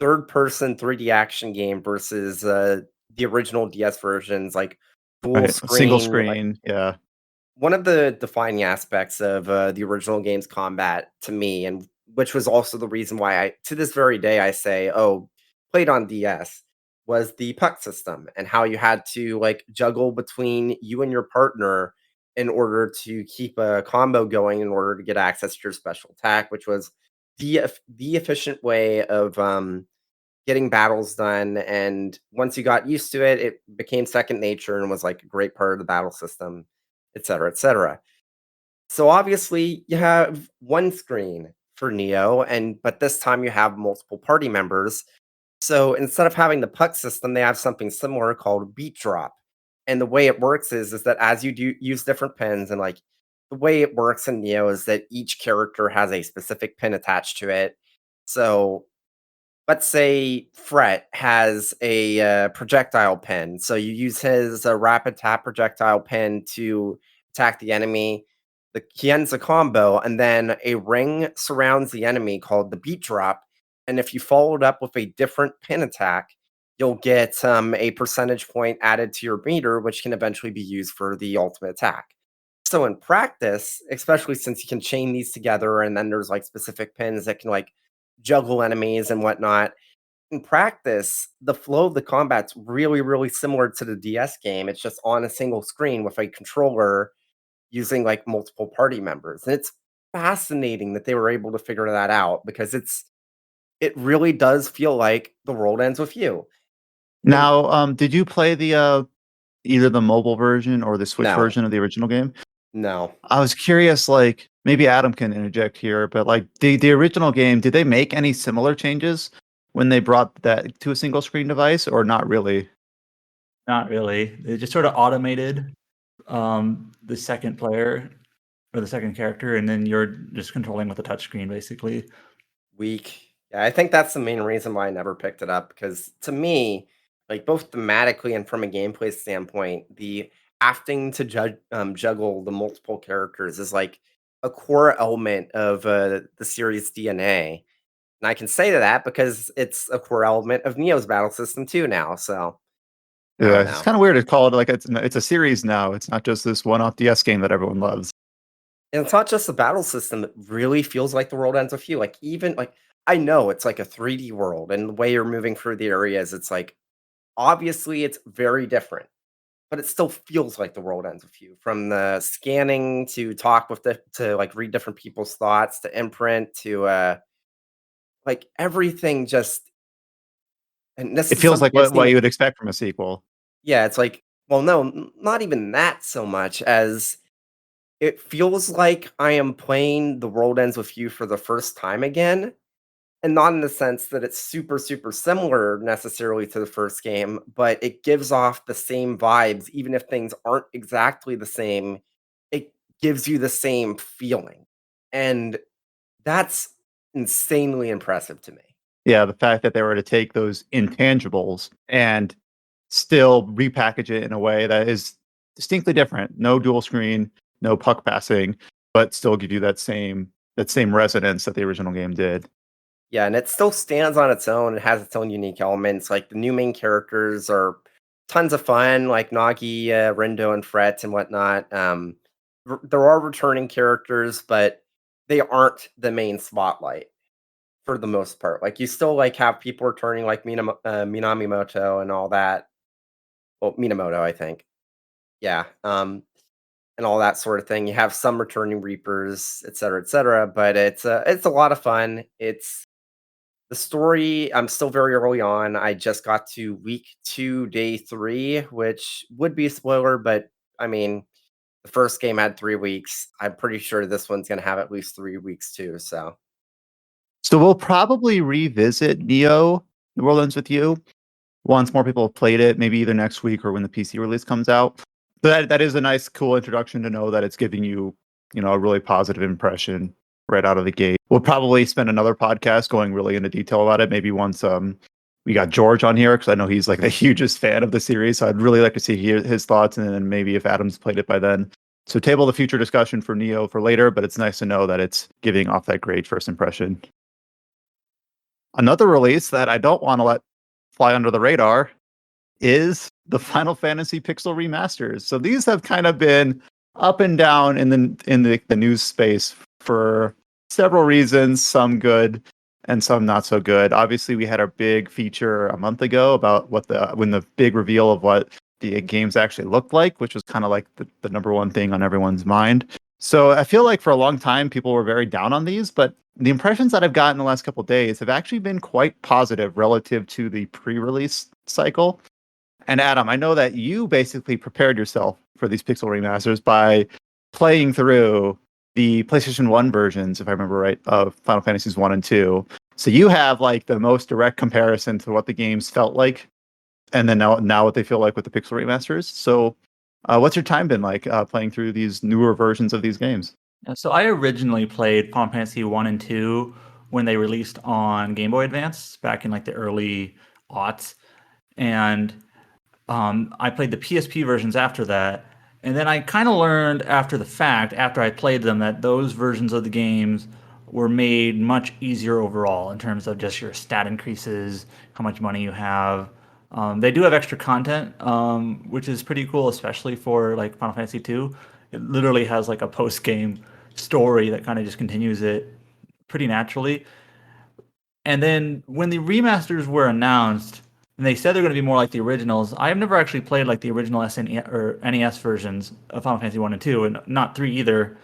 third person 3D action game versus the original DS versions, like full Right, a single screen, like screen, yeah. one of the defining aspects of the original game's combat to me, and which was also the reason why I, to this very day, I say, oh, played on DS, was the puck system and how you had to like juggle between you and your partner in order to keep a combo going in order to get access to your special attack, which was the efficient way of getting battles done. And once you got used to it, it became second nature and was like a great part of the battle system, et cetera, et cetera. So obviously you have one screen for Neo, and but this time you have multiple party members. So instead of having the puck system, they have something similar called beat drop. And the way it works is that as you do use different pins, and like the way it works in Neo is that each character has a specific pin attached to it. So let's say Fret has a projectile pin. So you use his rapid tap projectile pin to attack the enemy. He ends a combo, and then a ring surrounds the enemy called the beat drop. And if you follow it up with a different pin attack, you'll get a percentage point added to your meter, which can eventually be used for the ultimate attack. So in practice, especially since you can chain these together, and then there's like specific pins that can like juggle enemies and whatnot. In practice, the flow of the combat's really, really similar to the DS game. It's just on a single screen with a controller using like multiple party members. And it's fascinating that they were able to figure that out because it really does feel like the world ends with you. And Now, did you play the either the mobile version or the Switch no, version of the original game? no. I was curious, like maybe Adam can interject here, but like the original game, did they make any similar changes when they brought that to a single screen device, or not really? Not really. They just sort of automated the second player or the second character, and then you're just controlling with a touchscreen, basically. Weak. Yeah, I think that's the main reason why I never picked it up because to me, like both thematically and from a gameplay standpoint, the having to juggle the multiple characters is like a core element of the series DNA. And I can say that because it's a core element of Neo's battle system too now. So I Yeah, don't it's know. kind of weird to call it like it's a series now. It's not just this one-off DS game that everyone loves. And it's not just the battle system, it really feels like the world ends with you. Like even like I know it's like a 3D world and the way you're moving through the areas, it's like obviously, it's very different, but it still feels like the world ends with you. From the scanning to talk with to like read different people's thoughts to imprint to like everything just and this It is feels something like I've what seen. you would expect from a sequel. Yeah, it's like, well, no, not even that so much as it feels like I am playing The World Ends With You for the first time again. And not in the sense that it's super, super similar necessarily to the first game, but it gives off the same vibes, even if things aren't exactly the same, it gives you the same feeling. And that's insanely impressive to me. Yeah, the fact that they were to take those intangibles and still repackage it in a way that is distinctly different. No dual screen, no puck passing, but still give you that same resonance that the original game did. Yeah, and it still stands on its own. It has its own unique elements. Like the new main characters are tons of fun, like Nagi, Rendo, and Fret and whatnot. There are returning characters, but they aren't the main spotlight for the most part. Like you still like have people returning, like Minamimoto and all that. Well, Minamoto, I think. Yeah. And all that sort of thing. You have some returning Reapers, et cetera, but it's a lot of fun. It's the story. I'm still very early on. I just got to week 2, day 3, which would be a spoiler, but I mean, the first game had 3 weeks. I'm pretty sure this one's gonna have at least 3 weeks too. So So we'll probably revisit Neo: The World Ends with You once more people have played it, maybe either next week or when the PC release comes out. So that is a nice, cool introduction to know that it's giving you, a really positive impression right out of the gate. We'll probably spend another podcast going really into detail about it. Maybe once we got George on here, because I know he's like the hugest fan of the series. So I'd really like to see his thoughts, and then maybe if Adam's played it by then. So table the future discussion for Neo for later, but it's nice to know that it's giving off that great first impression. Another release that I don't want to let fly under the radar is the Final Fantasy Pixel remasters. So these have kind of been up and down in the news space for several reasons, some good and some not so good. Obviously, we had our big feature a month ago about when the big reveal of what the games actually looked like, which was kind of like the number one thing on everyone's mind. So I feel like for a long time, people were very down on these, but the impressions that I've gotten the last couple of days have actually been quite positive relative to the pre-release cycle. And Adam, I know that you basically prepared yourself for these Pixel remasters by playing through the PlayStation 1 versions, if I remember right, of Final Fantasies 1 and 2. So you have like the most direct comparison to what the games felt like, and then now what they feel like with the Pixel remasters. So what's your time been like playing through these newer versions of these games? So I originally played Final Fantasy 1 and 2 when they released on Game Boy Advance back in like the early aughts. And I played the PSP versions after that. And then I kind of learned after the fact, after I played them, that those versions of the games were made much easier overall in terms of just your stat increases, how much money you have. They do have extra content, which is pretty cool, especially for like Final Fantasy 2. It literally has like a post-game story that kind of just continues it pretty naturally. And then when the remasters were announced, and they said they're going to be more like the originals, I have never actually played like the original SNES or NES versions of Final Fantasy 1 and 2, and not 3 either.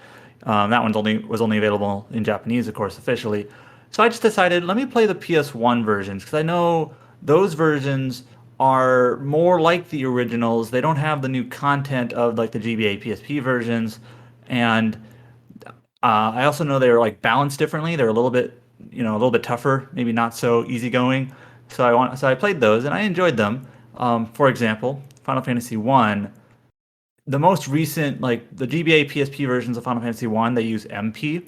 That was only available in Japanese, of course, officially. So I just decided, let me play the PS1 versions, because I know those versions are more like the originals. They don't have the new content of like the GBA PSP versions, and I also know they were like balanced differently. They're a little bit tougher, maybe not so easygoing. So I played those and I enjoyed them. For example, Final Fantasy 1, the most recent, like the GBA PSP versions of Final Fantasy 1, they use MP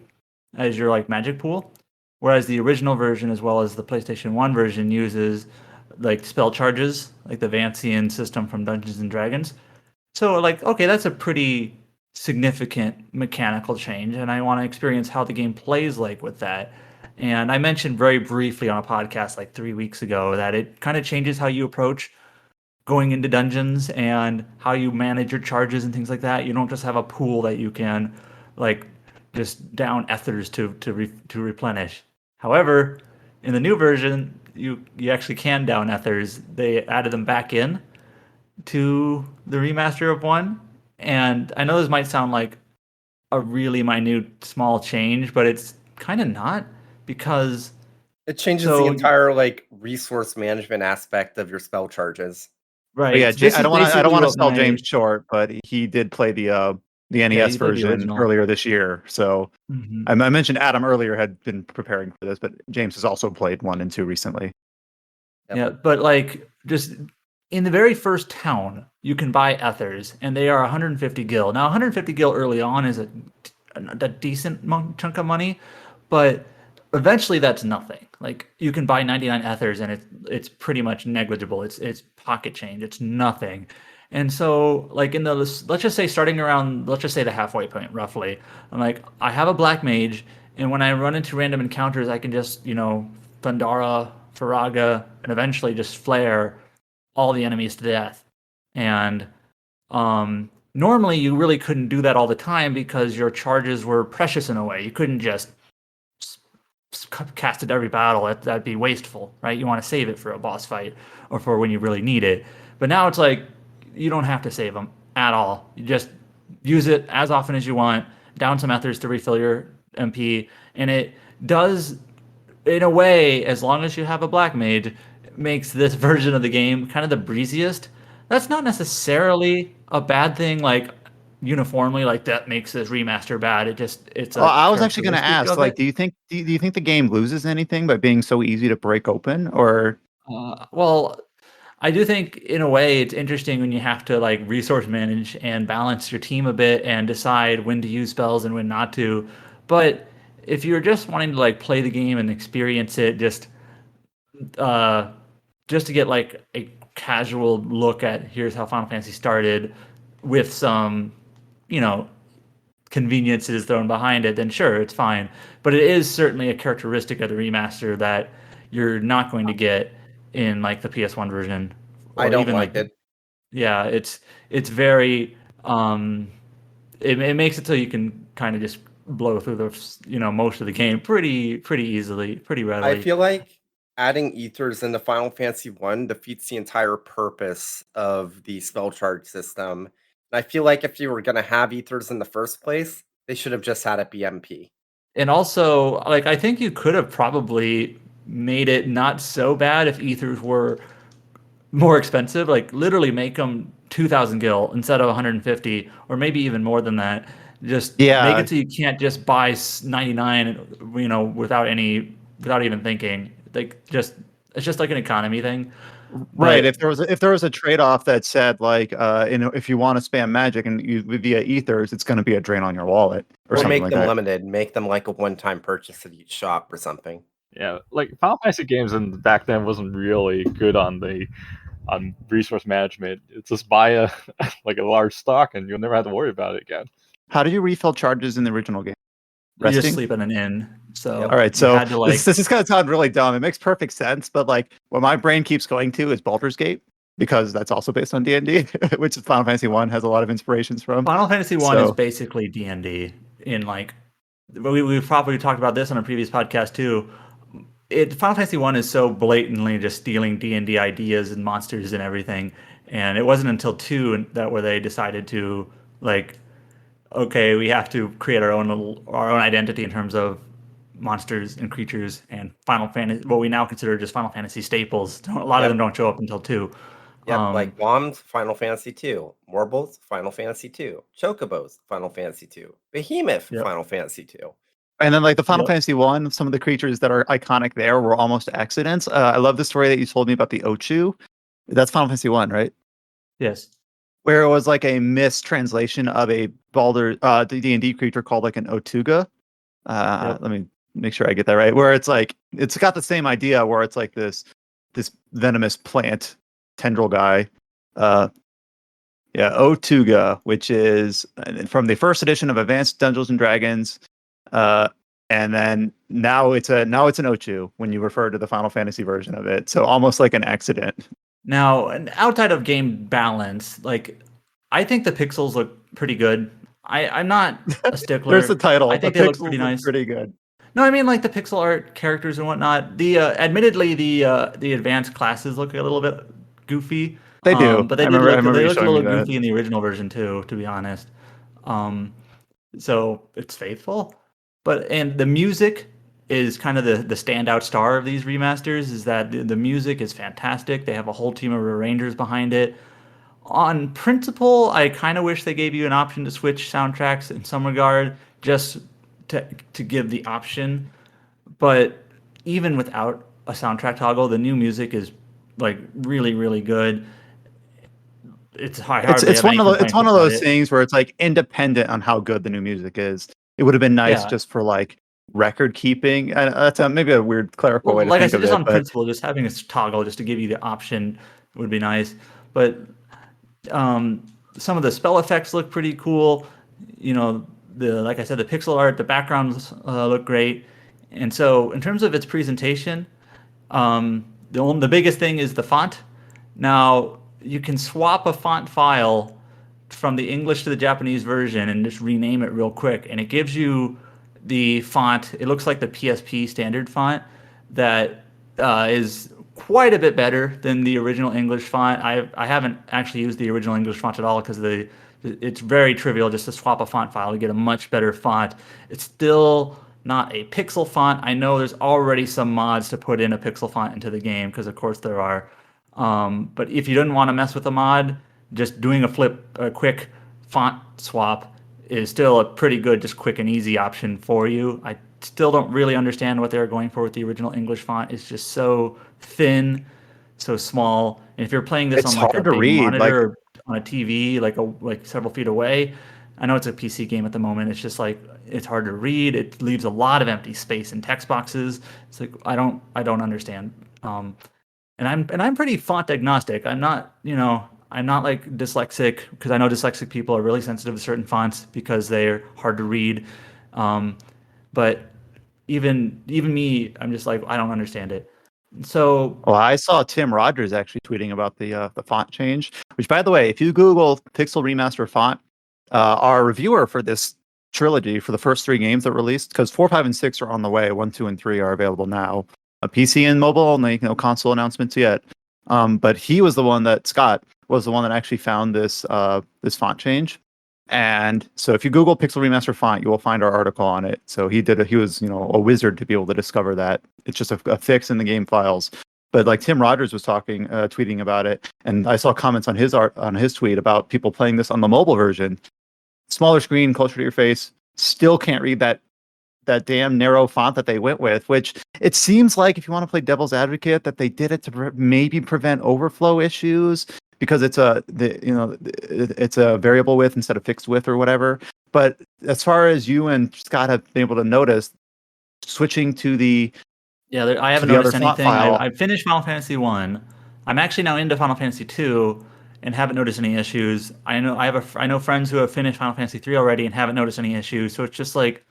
as your like magic pool, whereas the original version as well as the PlayStation 1 version uses like spell charges, like the Vancian system from Dungeons and Dragons. So like, okay, that's a pretty significant mechanical change, and I want to experience how the game plays like with that. And I mentioned very briefly on a podcast like 3 weeks ago that it kind of changes how you approach going into dungeons and how you manage your charges and things like that. You don't just have a pool that you can like just down ethers to replenish. However, in the new version, you actually can down ethers. They added them back in to the remaster of 1. And I know this might sound like a really minute small change, but it's kind of not, because it changes the entire like resource management aspect of your spell charges. Right. But yeah, So I don't want to sell James short, but he did play the NES version earlier this year. So I mentioned Adam earlier had been preparing for this, but James has also played 1 and 2 recently. Yep. Yeah, but like just in the very first town, you can buy ethers, and they are 150 gil. Now, 150 gil early on is a decent chunk of money, but eventually that's nothing. Like you can buy 99 ethers, and it's pretty much negligible. It's pocket change. It's nothing. And so, like let's just say starting around, let's just say the halfway point, roughly. I'm like, I have a black mage, and when I run into random encounters, I can just Thundara, Faraga, and eventually just flare all the enemies to death. And normally you really couldn't do that all the time because your charges were precious in a way. You couldn't just cast it every battle. That'd be wasteful, right? You want to save it for a boss fight or for when you really need it. But now it's like you don't have to save them at all. You just use it as often as you want, down some ethers to refill your MP, and it does, in a way, as long as you have a black mage, makes this version of the game kind of the breeziest. That's not necessarily a bad thing, like uniformly, like that makes this remaster bad. It's Well, a I was actually going to characteristic ask, of like, it. do you think the game loses anything by being so easy to break open, or Well, I do think in a way it's interesting when you have to like resource manage and balance your team a bit and decide when to use spells and when not to. But if you're just wanting to like play the game and experience it, uh, just to get like a casual look at here's how Final Fantasy started with some, you know, conveniences thrown behind it, then sure, it's fine. But it is certainly a characteristic of the remaster that you're not going to get in like the PS1 version I or don't even like like it. yeah, it's very it makes it so you can kind of just blow through the most of the game pretty easily, pretty I readily. feel like adding ethers into Final Fantasy 1 defeats the entire purpose of the spell charge system. And I feel like if you were going to have ethers in the first place, they should have just had it be MP. And also, like I think you could have probably made it not so bad if ethers were more expensive, like literally make them 2,000 gil instead of 150 or maybe even more than that. Just make yeah, it so you can't just buy 99, without even thinking. Like just it's just like an economy thing. right? But If there was a trade off that said like, if you want to spam magic and you via ethers, it's going to be a drain on your wallet or Or something make like them that. limited, make them like a one-time purchase at each shop or something. Yeah, like Final Fantasy games in back then wasn't really good on resource management. It's just buy a like a large stock and you'll never have to worry about it again. How did you refill charges in the original game? you just Resting. sleep in an inn. So All right, you so had to like this is going to sound really dumb. It makes perfect sense, but like what my brain keeps going to is Baldur's Gate because that's also based on D&D, which Final Fantasy One has a lot of inspirations from. Final Fantasy One is So basically D&D in like we've probably talked about this on a previous podcast too. Final Fantasy One is so blatantly just stealing D&D ideas and monsters and everything, and it wasn't until two where they decided to like, okay, we have to create our own identity in terms of monsters and creatures and Final Fantasy, what we now consider just Final Fantasy staples. A lot of them Yep. don't show up until two. Yep, like Bombs, Final Fantasy 2, Warbles, Final Fantasy 2, Chocobos, Final Fantasy 2, Behemoth, Yep. Final Fantasy 2. and then like the Final Yep. Fantasy One, some of the creatures that are iconic there were almost accidents. I love the story that you told me about the Ochu. That's Final Fantasy One, right? Yes. Where it was like a mistranslation of a the D&D creature called like an Otuga. Yep. Let me make sure I get that right. Where it's like it's got the same idea where it's like this venomous plant tendril guy. Otuga, which is from the first edition of Advanced Dungeons and Dragons. And then now it's an Ochu when you refer to the Final Fantasy version of it. So almost like an accident. Now, and outside of game balance, like I think the pixels look pretty good. I'm not a stickler. There's the title. I The think they look pixels pretty look nice. pretty good. No, I mean like the pixel art characters and whatnot. The admittedly the advanced classes look a little bit goofy. They do. But they I remember they you looked a showing me little that. goofy in the original version too, to be honest. So it's faithful. And the music is kind of the standout star of these remasters. Is that the music is fantastic. They have a whole team of arrangers behind it. On principle, I kind of wish they gave you an option to switch soundtracks in some regard, just to give the option. But even without a soundtrack toggle, the new music is like really good. It's hard. It's one of those things where it's like independent on how good the new music is. It would have been nice Yeah. just for like record keeping. And that's maybe a weird clerical way to Like I think said, of just it. on But principle, just having a toggle just to give you the option would be nice. But some of the spell effects look pretty cool. You know, like I said, the pixel art, the backgrounds look great. And so, in terms of its presentation, the biggest thing is the font. Now, you can swap a font file from the English to the Japanese version and just rename it real quick, and it gives you the font. It looks like the PSP standard font that is quite a bit better than the original English font. I haven't actually used the original English font at all because it's very trivial just to swap a font file to get a much better font. It's still not a pixel font. I know there's already some mods to put in a pixel font into the game because of course there are. But if you didn't want to mess with the mod, just doing a quick font swap is still a pretty good, just quick and easy option for you. I still don't really understand what they were going for with the original English font. It's just so thin, so small. And if you're playing this It's on like a hard to big read, monitor or on a TV, like several feet away, I know it's a PC game at the moment. It's just like it's hard to read. It leaves a lot of empty space in text boxes. It's like I don't understand. And I'm pretty font agnostic. I'm not like dyslexic because I know dyslexic people are really sensitive to certain fonts because they're hard to read. But even me, I'm just like I don't understand it. So Well, I saw Tim Rogers actually tweeting about the font change. Which, by the way, if you Google Pixel Remaster font, our reviewer for this trilogy for the first 3 games that released, because 4, 5, and 6 are on the way. 1, 2, and 3 are available now. A PC and mobile only, no console announcements yet. But Scott was the one that actually found this font change. And so if you Google Pixel Remaster font, you will find our article on it. So he was, a wizard to be able to discover that. It's just a fix in the game files. But like Tim Rogers was tweeting about it, and I saw comments on his tweet about people playing this on the mobile version. Smaller screen, closer to your face, still can't read that damn narrow font that they went with, which it seems like, if you want to play devil's advocate, that they did it to maybe prevent overflow issues because it's a variable width instead of fixed width or whatever. But as far as you and Scott have been able to notice, switching to the I haven't the other noticed font anything. file. I finished Final Fantasy 1. I'm actually now into Final Fantasy 2 and haven't noticed any issues. I know friends who have finished Final Fantasy 3 already and haven't noticed any issues. So it's just like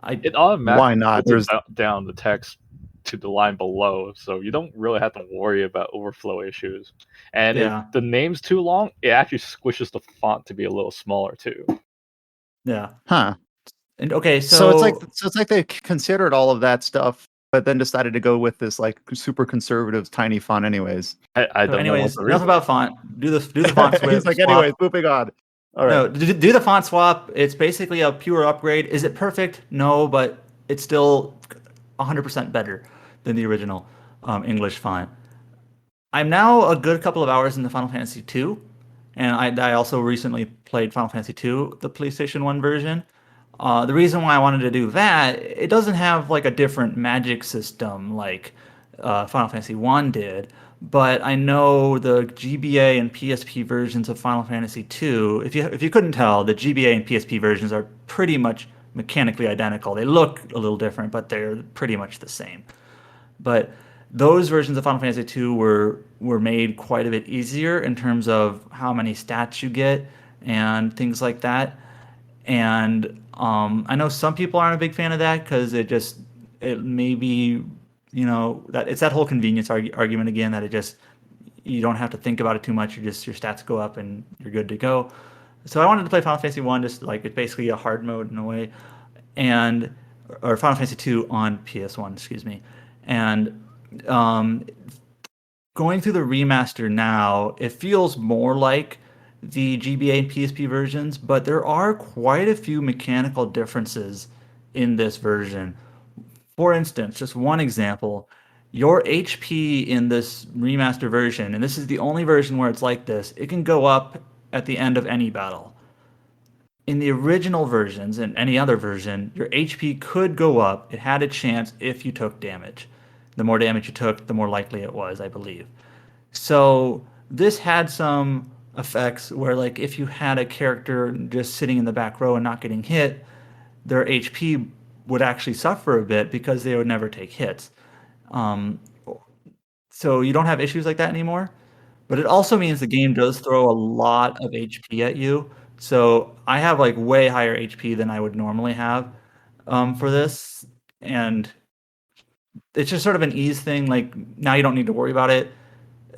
It automatically Why not? filters down the text to the line below, so you don't really have to worry about overflow issues. And Yeah. if the name's too long, it actually squishes the font to be a little smaller too. Yeah. Huh. And okay, So it's like they considered all of that stuff, but then decided to go with this like super conservative tiny font anyways. I don't know. Anyways, enough about font. Do the font swap. He's like, anyways, moving on. All right. No, do the font swap. It's basically a pure upgrade. Is it perfect? No, but it's still 100% better than the original English font. I'm now a good couple of hours into Final Fantasy 2, and I also recently played Final Fantasy 2, the PlayStation 1 version. The reason why I wanted to do that, it doesn't have like a different magic system like Final Fantasy 1 did, but I know the GBA and PSP versions of Final Fantasy 2, if you couldn't tell, the GBA and PSP versions are pretty much mechanically identical. They look a little different, but they're pretty much the same. But those versions of Final Fantasy 2 were made quite a bit easier in terms of how many stats you get and things like that. And I know some people aren't a big fan of that because it may be, that it's that whole convenience argument again, that you don't have to think about it too much. Your stats go up and you're good to go. So I wanted to play Final Fantasy 1, just like it's basically a hard mode in a way, or Final Fantasy 2 on PS1, excuse me. And going through the remaster now, it feels more like the GBA and PSP versions, but there are quite a few mechanical differences in this version. For instance, just one example, your HP in this remaster version, and this is the only version where it's like this, it can go up at the end of any battle. In the original versions and any other version, your HP could go up. It had a chance if you took damage. The more damage you took, the more likely it was, I believe. So this had some effects where, like, if you had a character just sitting in the back row and not getting hit, their HP would actually suffer a bit because they would never take hits. So you don't have issues like that anymore. But it also means the game does throw a lot of HP at you. So I have like way higher HP than I would normally have for this. And it's just sort of an ease thing. Like now you don't need to worry about it.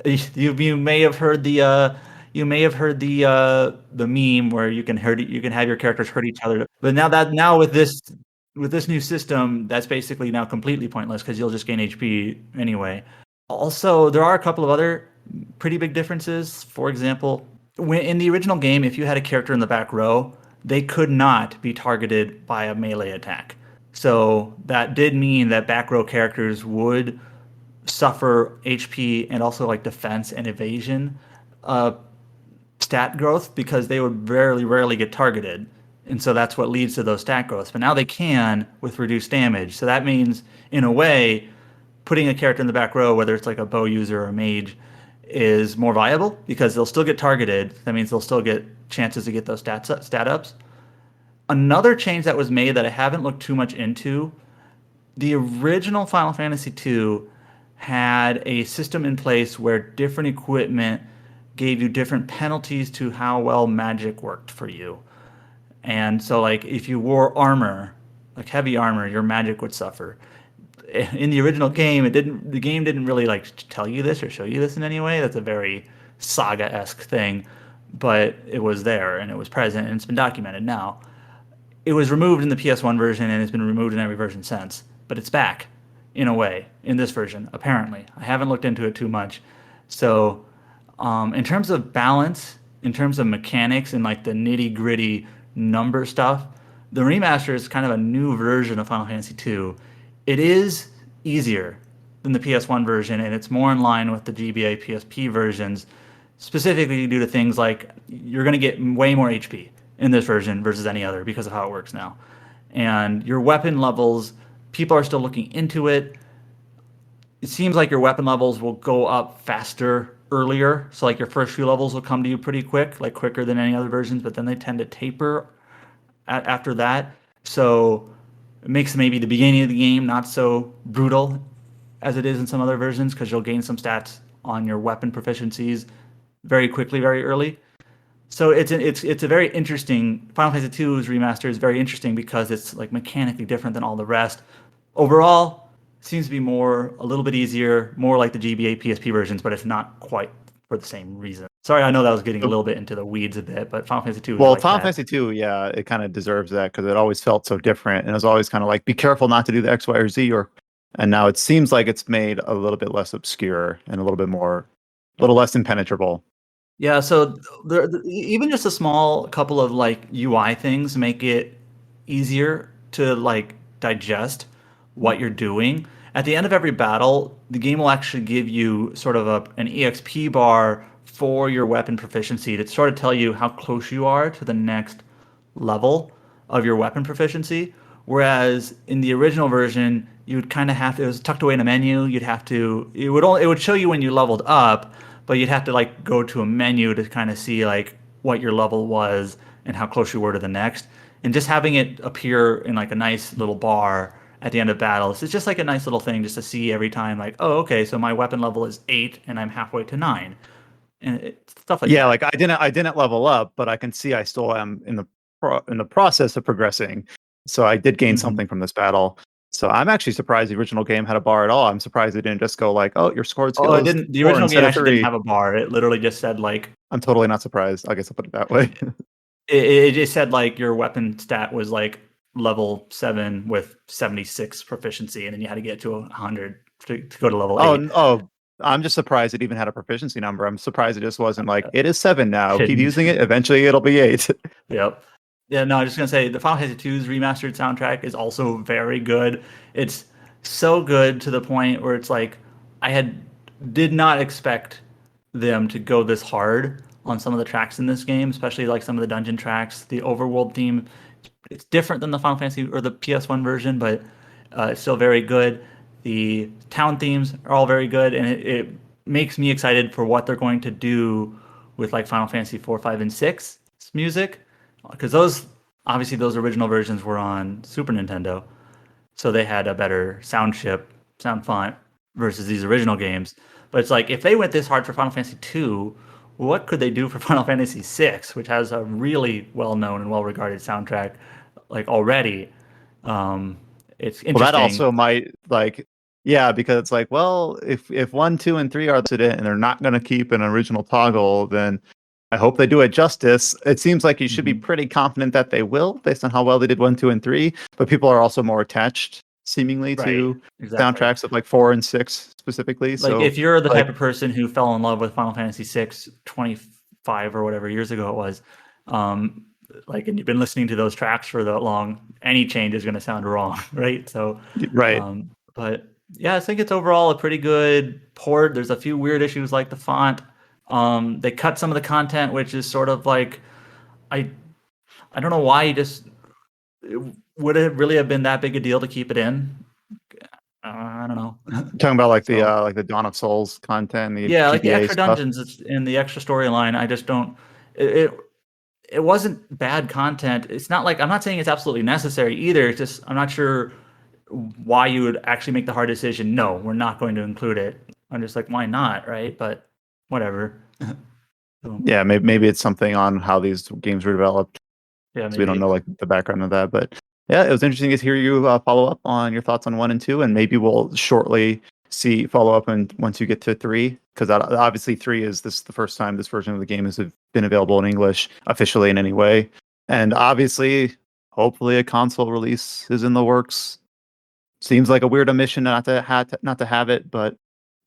You may have heard the meme where you can have your characters hurt each other. But now with this new system, that's basically now completely pointless because you'll just gain HP anyway. Also, there are a couple of other pretty big differences. For example, in the original game, if you had a character in the back row, they could not be targeted by a melee attack. So that did mean that back row characters would suffer HP and also like defense and evasion stat growth because they would very rarely get targeted. And so that's what leads to those stat growths. But now they can with reduced damage. So that means, in a way, putting a character in the back row, whether it's like a bow user or a mage, is more viable because they'll still get targeted. That means they'll still get chances to get those stat ups. Another change that was made that I haven't looked too much into, the original Final Fantasy II had a system in place where different equipment gave you different penalties to how well magic worked for you. And so, like, if you wore armor, like heavy armor, your magic would suffer. In the original game, the game didn't really like tell you this or show you this in any way. That's a very Saga-esque thing, but it was there and it was present and it's been documented now. It was removed in the PS1 version and it's been removed in every version since, but it's back in a way in this version, apparently. I haven't looked into it too much. So in terms of balance, in terms of mechanics and like the nitty gritty number stuff, the remaster is kind of a new version of Final Fantasy II. It is easier than the PS1 version, and it's more in line with the GBA PSP versions, specifically due to things like you're going to get way more HP in this version versus any other because of how it works now. And your weapon levels, people are still looking into it. It seems like your weapon levels will go up faster earlier. So like your first few levels will come to you pretty quick, like quicker than any other versions, but then they tend to taper after that. So it makes maybe the beginning of the game not so brutal as it is in some other versions because you'll gain some stats on your weapon proficiencies very quickly, very early. So it's a very interesting. Final Fantasy II's remaster is very interesting because it's like mechanically different than all the rest. Overall, seems to be a little bit easier, more like the GBA PSP versions, but it's not quite for the same reason. Sorry, I know that was getting a little bit into the weeds a bit, but Final Fantasy II. Well, Final Fantasy II, yeah, it kind of deserves that because it always felt so different, and it was always kind of like, be careful not to do the X, Y, or Z, and now it seems like it's made a little bit less obscure and a little less impenetrable. Yeah, so even just a small couple of like UI things make it easier to like digest what you're doing. At the end of every battle, the game will actually give you sort of an EXP bar for your weapon proficiency to sort of tell you how close you are to the next level of your weapon proficiency. Whereas in the original version, you would kind of have to, it was tucked away in a menu. It would show you when you leveled up, but you'd have to like go to a menu to kind of see like what your level was and how close you were to the next. And just having it appear in like a nice little bar at the end of battles, it's just like a nice little thing just to see every time, like, oh, okay, so my weapon level is 8 and I'm halfway to 9. And stuff like that. Yeah, like I didn't level up, but I can see I still am in the process of progressing. So I did gain something from this battle. So I'm actually surprised the original game had a bar at all. I'm surprised it didn't just go like, oh, your scored skills. Oh, it didn't. The original game actually didn't have a bar. It literally just said like. I'm totally not surprised. I guess I'll put it that way. it just said like your weapon stat was like level 7 with 76 proficiency, and then you had to get to 100 to go to level 8. Oh, I'm just surprised it even had a proficiency number. I'm surprised it just wasn't like, it is 7 now. Keep using it. Eventually it'll be 8. Yep. Yeah, no, I'm just going to say the Final Fantasy II's remastered soundtrack is also very good. It's so good to the point where it's like, did not expect them to go this hard on some of the tracks in this game, especially like some of the dungeon tracks. The overworld theme, it's different than the Final Fantasy or the PS1 version, but it's still very good. The town themes are all very good, and it makes me excited for what they're going to do with like Final Fantasy 4, 5, and 6 music, because those original versions were on Super Nintendo, so they had a better sound font versus these original games. But it's like, if they went this hard for Final Fantasy 2, what could they do for Final Fantasy 6, which has a really well-known and well-regarded soundtrack like already? It's interesting. Well, that also might like Yeah, because it's like, well, if 1, 2, and 3 are listed and they're not going to keep an original toggle, then I hope they do it justice. It seems like you should be pretty confident that they will, based on how well they did 1, 2, and 3. But people are also more attached, seemingly, to Exactly. soundtracks of like 4 and 6 specifically. Like, So if you're the like, type of person who fell in love with Final Fantasy VI 25 or whatever years ago it was, like, and you've been listening to those tracks for that long, any change is going to sound wrong, right? So, right. But yeah, I think it's overall a pretty good port. There's a few weird issues like the font. They cut some of the content, which is sort of like, I don't know why would it really have been that big a deal to keep it in? I don't know. Talking about like So- the Dawn of Souls content, the Yeah, like the GBA extra stuff. dungeons in the extra storyline. I just don't. It wasn't bad content. It's not like, I'm not saying it's absolutely necessary either. It's just, I'm not sure why you would actually make the hard decision. No, we're not going to include it. I'm just like, why not, right? But whatever. So, Yeah, maybe it's something on how these games were developed. yeah, So we don't know like the background of that, but yeah, it was interesting to hear you follow up on your thoughts on 1 and 2, and maybe we'll shortly see follow up and once you get to 3, because obviously 3 is the first time this version of the game has been available in English officially in any way, and obviously, hopefully, a console release is in the works. Seems like a weird omission not to have it, but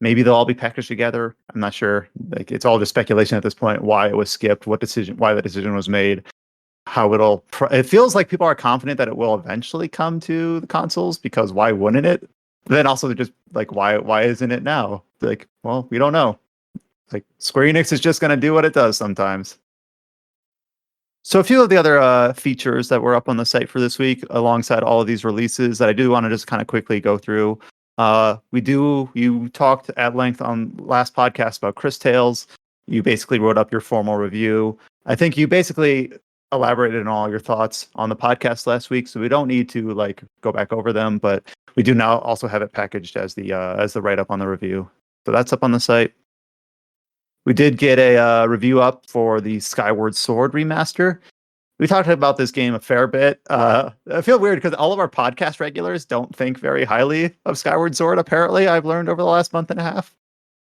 maybe they'll all be packaged together. I'm not sure. Like, it's all just speculation at this point. Why it was skipped, why the decision was made. How it feels like people are confident that it will eventually come to the consoles, because why wouldn't it? But then also they're just like, why isn't it now? Like, well, we don't know. Like, Square Enix is just going to do what it does sometimes. So a few of the other features that were up on the site for this week, alongside all of these releases, that I do want to just kind of quickly go through. You talked at length on last podcast about Cris Tales. You basically wrote up your formal review. I think you basically elaborated on all your thoughts on the podcast last week, so we don't need to like go back over them, but we do now also have it packaged as the write-up on the review. So that's up on the site. We did get a review up for the Skyward Sword remaster. We talked about this game a fair bit. I feel weird because all of our podcast regulars don't think very highly of Skyward Sword, apparently, I've learned over the last month and a half.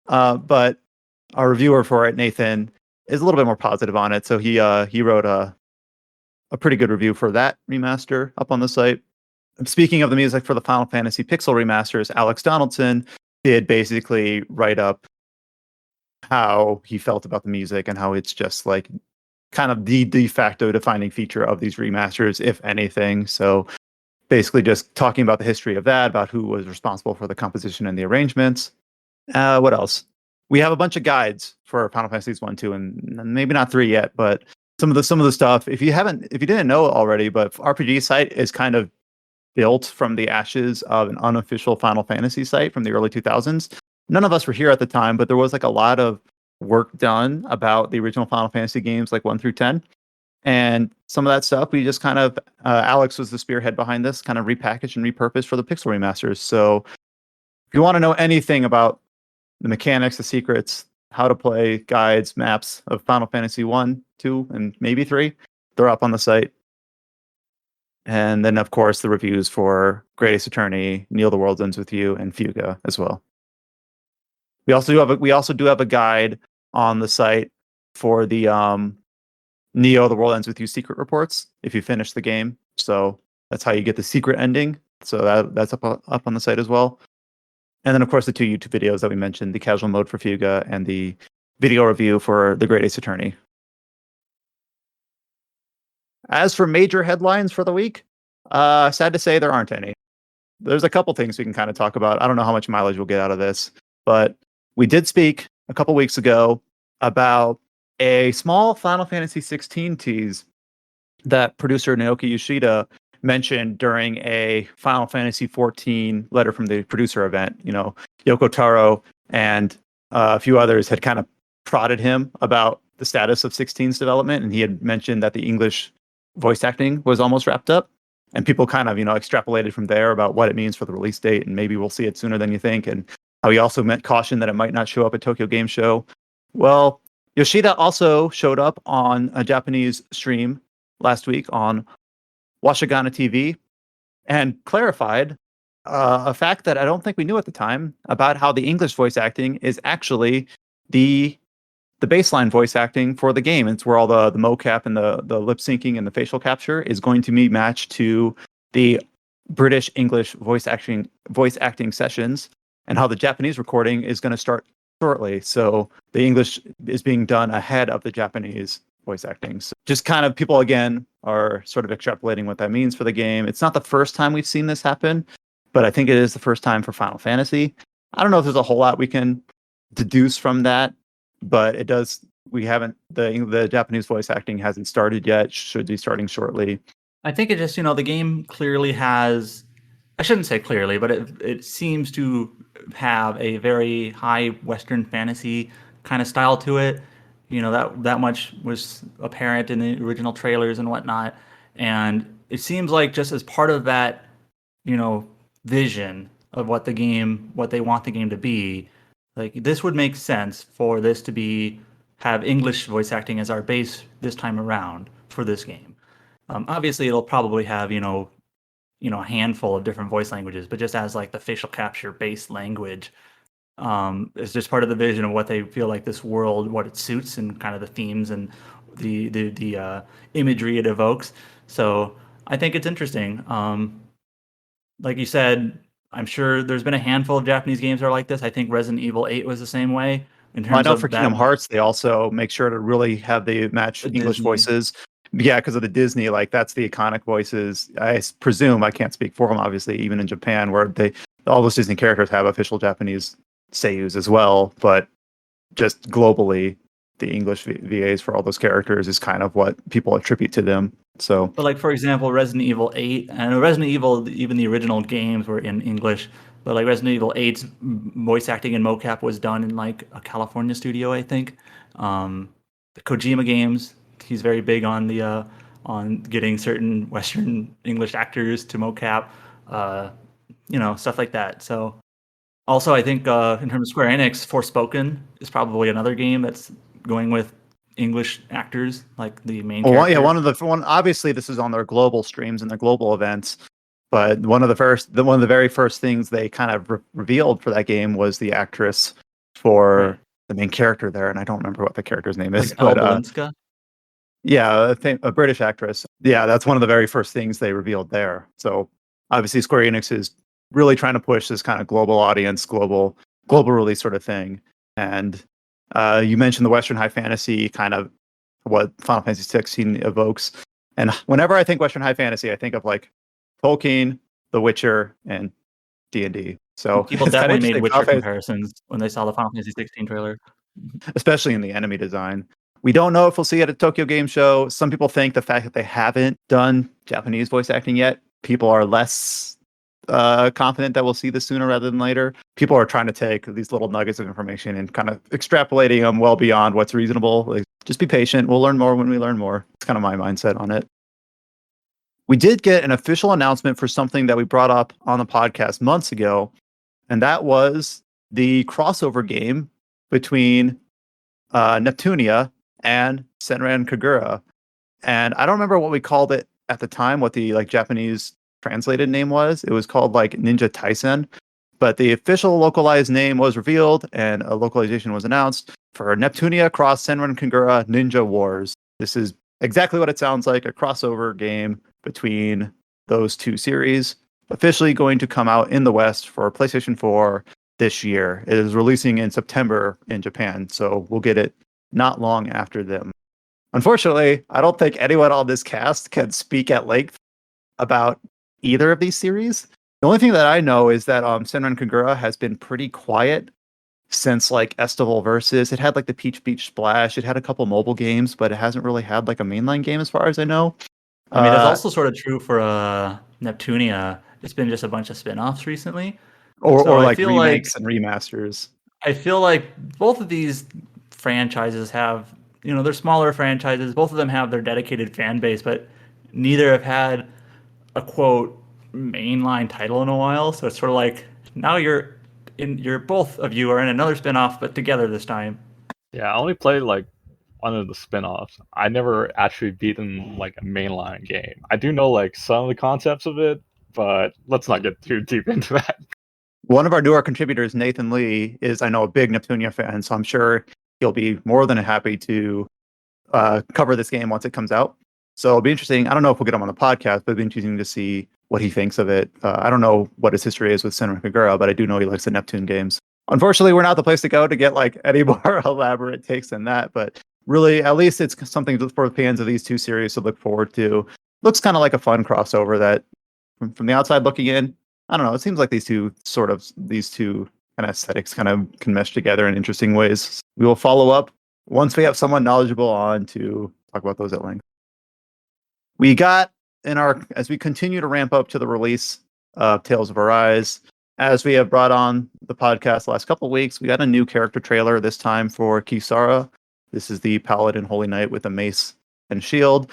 But our reviewer for it, Nathan, is a little bit more positive on it. So he wrote a pretty good review for that remaster up on the site. Speaking of the music for the Final Fantasy Pixel remasters, Alex Donaldson did basically write up how he felt about the music and how it's just like kind of the de facto defining feature of these remasters, if anything. So basically just talking about the history of that, about who was responsible for the composition and the arrangements. What else? We have a bunch of guides for Final Fantasies 1, 2, and maybe not 3 yet, but some of the stuff, if you didn't know already, but RPG site is kind of built from the ashes of an unofficial Final Fantasy site from the early 2000s. None of us were here at the time, but there was like a lot of work done about the original Final Fantasy games, like 1 through 10. And some of that stuff, we just kind of, Alex was the spearhead behind this, kind of repackaged and repurposed for the Pixel remasters. So if you want to know anything about the mechanics, the secrets, how to play, guides, maps of Final Fantasy 1, 2, and maybe 3, they're up on the site. And then, of course, the reviews for Great Ace Attorney, Neil the World Ends With You, and Fuga as well. We also do have a guide on the site for the Neo the World Ends With You secret reports if you finish the game. So that's how you get the secret ending. So that's up on the site as well. And then, of course, the 2 YouTube videos that we mentioned, the casual mode for Fuga and the video review for the Great Ace Attorney. As for major headlines for the week, sad to say there aren't any. There's a couple things we can kind of talk about. I don't know how much mileage we'll get out of this, but we did speak a couple weeks ago about a small Final Fantasy XVI tease that producer Naoki Yoshida mentioned during a Final Fantasy XIV letter from the producer event. You know, Yoko Taro and a few others had kind of prodded him about the status of 16's development, and he had mentioned that the English voice acting was almost wrapped up. And people kind of, extrapolated from there about what it means for the release date, and maybe we'll see it sooner than you think. And how he also meant caution that it might not show up at Tokyo Game Show. Well, Yoshida also showed up on a Japanese stream last week on Washigana TV and clarified a fact that I don't think we knew at the time about how the English voice acting is actually the baseline voice acting for the game. It's where all the mocap and the lip syncing and the facial capture is going to be matched to the British English voice acting sessions, and how the Japanese recording is going to start shortly. So the English is being done ahead of the Japanese voice acting. So just kind of people again are sort of extrapolating what that means for the game. It's not the first time we've seen this happen, but I think it is the first time for Final Fantasy. I don't know if there's a whole lot we can deduce from that, but it does. We haven't the Japanese voice acting hasn't started yet. Should be starting shortly. I think it just, the game clearly has, I shouldn't say clearly, but it seems to have a very high Western fantasy kind of style to it. That much was apparent in the original trailers and whatnot. And it seems like just as part of that, vision of what they want the game to be, like this would make sense for this to have English voice acting as our base this time around for this game. Obviously, it'll probably have a handful of different voice languages, but just as like the facial capture based language, is just part of the vision of what they feel like this world, what it suits, and kind of the themes and the imagery it evokes. So I think it's interesting. Like you said, I'm sure there's been a handful of Japanese games that are like this. I think Resident Evil 8 was the same way. In terms I know of for Kingdom Hearts, they also make sure to really have the match English Disney voices. Yeah, because of the Disney, like that's the iconic voices. I presume, I can't speak for them, obviously, even in Japan, where all those Disney characters have official Japanese seiyus as well. But just globally, the English VAs for all those characters is kind of what people attribute to them. So, but like for example, Resident Evil 8, and Resident Evil, even the original games were in English. But like Resident Evil 8's voice acting and mocap was done in like a California studio, I think. The Kojima games, he's very big on the on getting certain Western English actors to mocap, stuff like that. So also, I think in terms of Square Enix, Forspoken is probably another game that's going with English actors, like the main character. Well, yeah, one obviously this is on their global streams and their global events. But one of the very first things they kind of revealed for that game was the actress for the main character there, and I don't remember what the character's name is. Like but yeah, a British actress. Yeah, that's one of the very first things they revealed there. So obviously, Square Enix is really trying to push this kind of global audience, global release sort of thing. And you mentioned the Western high fantasy, kind of what Final Fantasy 16 evokes. And whenever I think Western high fantasy, I think of like Tolkien, The Witcher, and D&D. So people it's definitely made Witcher Final comparisons when they saw the Final Fantasy 16 trailer, especially in the enemy design. We don't know if we'll see it at Tokyo Game Show. Some people think the fact that they haven't done Japanese voice acting yet, people are less confident that we'll see this sooner rather than later. People are trying to take these little nuggets of information and kind of extrapolating them well beyond what's reasonable. Like, just be patient. We'll learn more when we learn more. It's kind of my mindset on it. We did get an official announcement for something that we brought up on the podcast months ago, and that was the crossover game between Neptunia and Senran Kagura. And I don't remember what we called it at the time, what the like Japanese translated name was. It was called like Ninja Taisen, but the official localized name was revealed and a localization was announced for Neptunia Cross Senran Kagura Ninja Wars. This is exactly what it sounds like, a crossover game between those two series, officially going to come out in the West for PlayStation 4 this year. It is releasing in September in Japan, so we'll get it not long after them. Unfortunately, I don't think anyone on this cast can speak at length about either of these series. The only thing that I know is that Senran Kagura has been pretty quiet since like Estival Versus. It had like the Peach Beach Splash. It had a couple mobile games, but it hasn't really had like a mainline game as far as I know. I mean, that's also sort of true for Neptunia. It's been just a bunch of spin-offs recently. Or like remakes and remasters. I feel like both of these franchises have, they're smaller franchises. Both of them have their dedicated fan base, but neither have had a quote mainline title in a while. So it's sort of like now both of you are in another spin-off, but together this time. Yeah, I only played like one of the spin-offs. I never actually beaten like a mainline game. I do know like some of the concepts of it, but let's not get too deep into that. One of our newer contributors, Nathan Lee, is, I know, a big Neptunia fan, so I'm sure he'll be more than happy to cover this game once it comes out. So it'll be interesting. I don't know if we'll get him on the podcast, but it'll be interesting to see what he thinks of it. I don't know what his history is with Senran Kagura, but I do know he likes the Neptune games. Unfortunately, we're not the place to go to get like any more elaborate takes than that, but really, at least it's something for fans of these two series to look forward to. Looks kind of like a fun crossover that, from the outside looking in, I don't know. It seems like these two kind of aesthetics kind of can mesh together in interesting ways. We will follow up once we have someone knowledgeable on to talk about those at length. We got as we continue to ramp up to the release of Tales of Arise, as we have brought on the podcast the last couple of weeks, we got a new character trailer this time for Kisara. This is the Paladin Holy Knight with a mace and shield.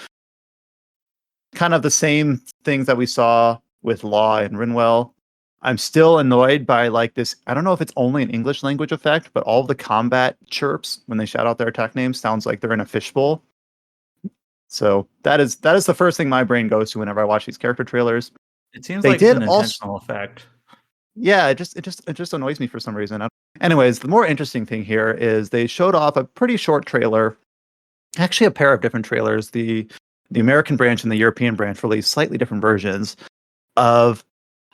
Kind of the same things that we saw with Law and Rinwell. I'm still annoyed by like this. I don't know if it's only an English language effect, but all of the combat chirps when they shout out their attack names sounds like they're in a fishbowl. So that is the first thing my brain goes to whenever I watch these character trailers. It seems like it's an intentional effect. Yeah, it just annoys me for some reason. Anyways, the more interesting thing here is they showed off a pretty short trailer, actually a pair of different trailers. The American branch and the European branch released slightly different versions of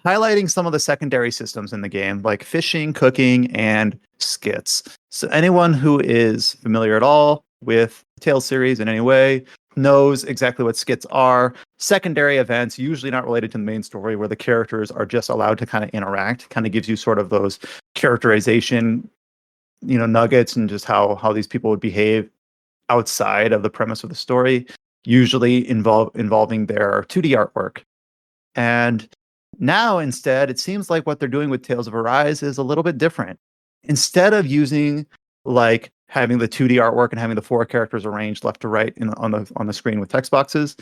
highlighting some of the secondary systems in the game, like fishing, cooking, and skits. So anyone who is familiar at all with the Tales series in any way knows exactly what skits are. Secondary events, usually not related to the main story, where the characters are just allowed to kind of interact. Kind of gives you sort of those characterization, nuggets and just how these people would behave outside of the premise of the story, usually involving their 2D artwork. And now instead, it seems like what they're doing with Tales of Arise is a little bit different. Instead of using like having the 2D artwork and having the 4 characters arranged left to right on the screen with text boxes,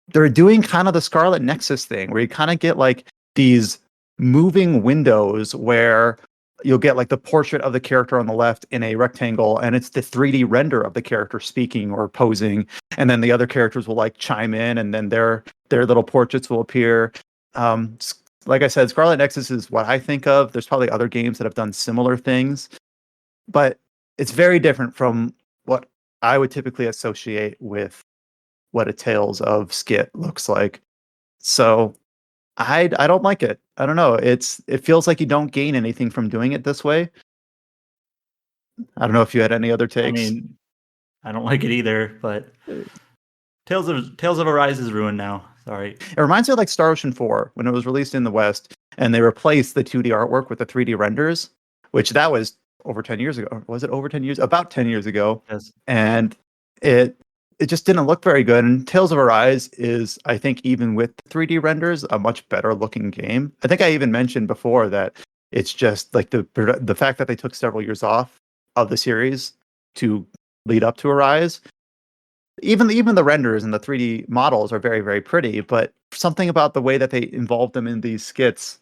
they're doing kind of the Scarlet Nexus thing, where you kind of get like these moving windows where you'll get like the portrait of the character on the left in a rectangle, and it's the 3D render of the character speaking or posing, and then the other characters will like chime in, and then their little portraits will appear. Like I said, Scarlet Nexus is what I think of. There's probably other games that have done similar things, but it's very different from what I would typically associate with what a Tales of skit looks like. So I don't like it. I don't know. It feels like you don't gain anything from doing it this way. I don't know if you had any other takes. I mean, I don't like it either, but Tales of Arise is ruined now. Sorry. It reminds me of like Star Ocean 4 when it was released in the West and they replaced the 2D artwork with the 3D renders, which that was over 10 years ago. Was it over 10 years? About 10 years ago. Yes. And it just didn't look very good. And Tales of Arise is, I think, even with 3D renders, a much better looking game. I think I even mentioned before that it's just like the fact that they took several years off of the series to lead up to Arise. Even the renders and the 3D models are very, very pretty, but something about the way that they involved them in these skits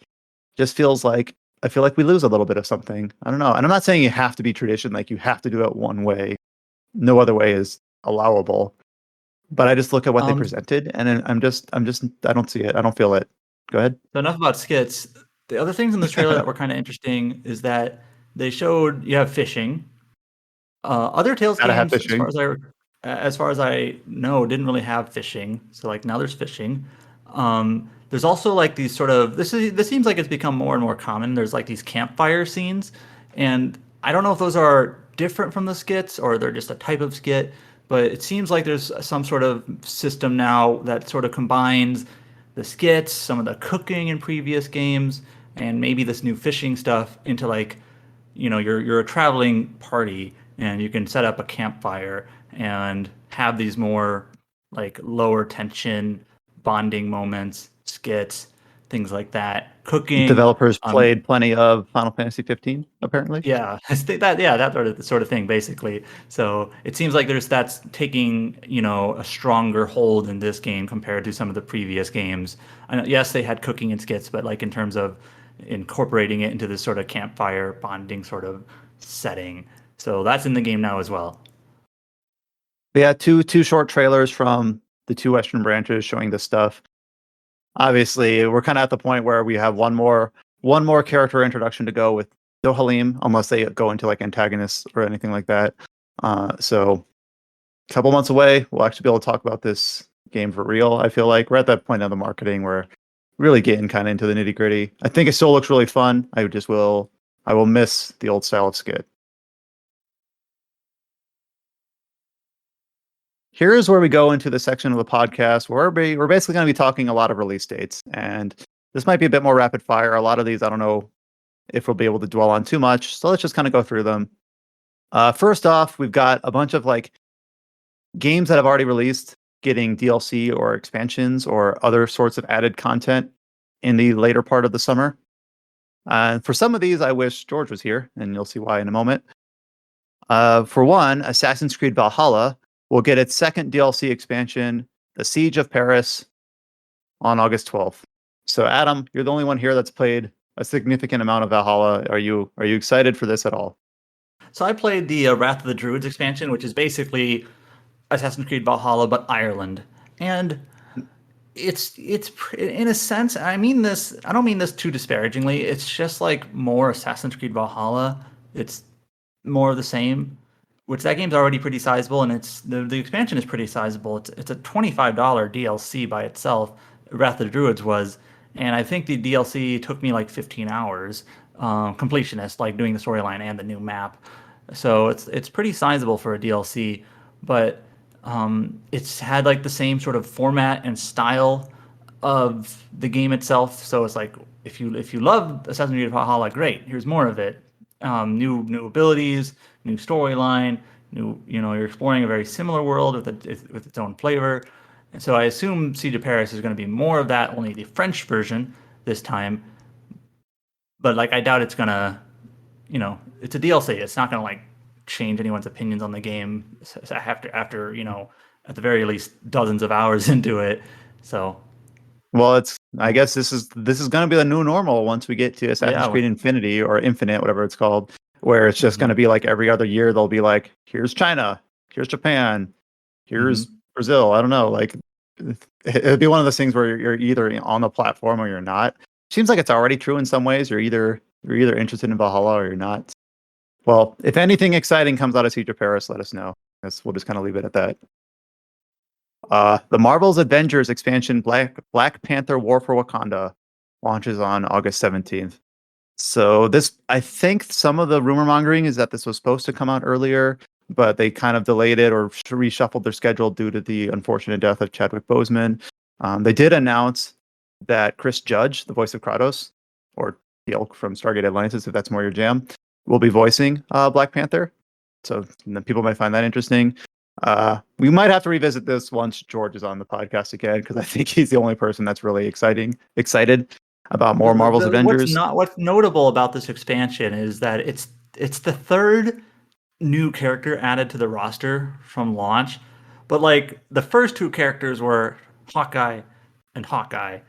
just feels like, I feel like we lose a little bit of something. I don't know. And I'm not saying you have to be tradition, like you have to do it one way. No other way is allowable. But I just look at what they presented and I don't see it. I don't feel it. Go ahead. So enough about skits. The other things in this trailer that were kind of interesting is that they showed you have fishing. Other Tales games, as far as I know, didn't really have fishing. So like now there's fishing. There's also like these sort of this seems like it's become more and more common. There's like these campfire scenes, and I don't know if those are different from the skits or they're just a type of skit, but it seems like there's some sort of system now that sort of combines the skits, some of the cooking in previous games, and maybe this new fishing stuff into like, you're a traveling party and you can set up a campfire and have these more like lower tension bonding moments, skits, things like that. Cooking. Developers played plenty of Final Fantasy 15, apparently. Yeah, that sort of thing, basically. So it seems like that's taking a stronger hold in this game compared to some of the previous games. Yes, they had cooking and skits, but like in terms of incorporating it into this sort of campfire bonding sort of setting. So that's in the game now as well. We had two short trailers from the two Western branches showing this stuff. obviously we're kind of at the point where we have one more character introduction to go with Dohalim, unless they go into like antagonists or anything like that. So a couple months away, we'll actually be able to talk about this game for real. I feel like we're at that point of the marketing where really getting kind of into the nitty gritty. I think it still looks really fun. I will miss the old style of skit. Here's where we go into the section of the podcast where we're basically going to be talking a lot of release dates, and this might be a bit more rapid fire. A lot of these, I don't know if we'll be able to dwell on too much, so let's just kind of go through them. First off, we've got a bunch of like games that have already released getting DLC or expansions or other sorts of added content in the later part of the summer. For some of these, I wish George was here, and you'll see why in a moment. For one, Assassin's Creed Valhalla will get its second DLC expansion, The Siege of Paris, on August 12th. So, Adam, you're the only one here that's played a significant amount of Valhalla. Are you excited for this at all? So I played the Wrath of the Druids expansion, which is basically Assassin's Creed Valhalla but Ireland, and it's in a sense. I mean this. I don't mean this too disparagingly. It's just like more Assassin's Creed Valhalla. It's more of the same, which that game's already pretty sizable, and it's the expansion is pretty sizable. It's a $25 DLC by itself. Wrath of the Druids was, and I think the DLC took me like 15 hours. Completionist, like doing the storyline and the new map. So it's pretty sizable for a DLC, but it's had like the same sort of format and style of the game itself. So it's like if you love Assassin's Creed Valhalla, great. Here's more of it. New abilities, new storyline, you're exploring a very similar world with its own flavor. And so I assume Siege of Paris is going to be more of that, only the French version this time. But like I doubt it's gonna, it's a DLC. It's not gonna like change anyone's opinions on the game after at the very least dozens of hours into it. So, well, I guess this is going to be the new normal once we get to Assassin's Creed Infinity or Infinite, whatever it's called, where it's just going to be like every other year they'll be like, here's China, here's Japan, here's Brazil. I don't know, like it'd be one of those things where you're either on the platform or you're not. Seems like it's already true in some ways. You're either interested in Valhalla or you're not. Well, if anything exciting comes out of Siege of Paris, let us know. We'll just kind of leave it at that. The Marvel's Avengers expansion, Black Panther: War for Wakanda, launches on August 17th. So this, I think, some of the rumor mongering is that this was supposed to come out earlier, but they kind of delayed it or reshuffled their schedule due to the unfortunate death of Chadwick Boseman. They did announce that Chris Judge, the voice of Kratos, or Teal'c from Stargate Atlantis, if that's more your jam, will be voicing Black Panther. So people might find that interesting. We might have to revisit this once George is on the podcast again, because I think he's the only person that's really excited about more Marvel's Avengers. What's notable about this expansion is that it's the third new character added to the roster from launch, but like the first two characters were Hawkeye and Hawkeye.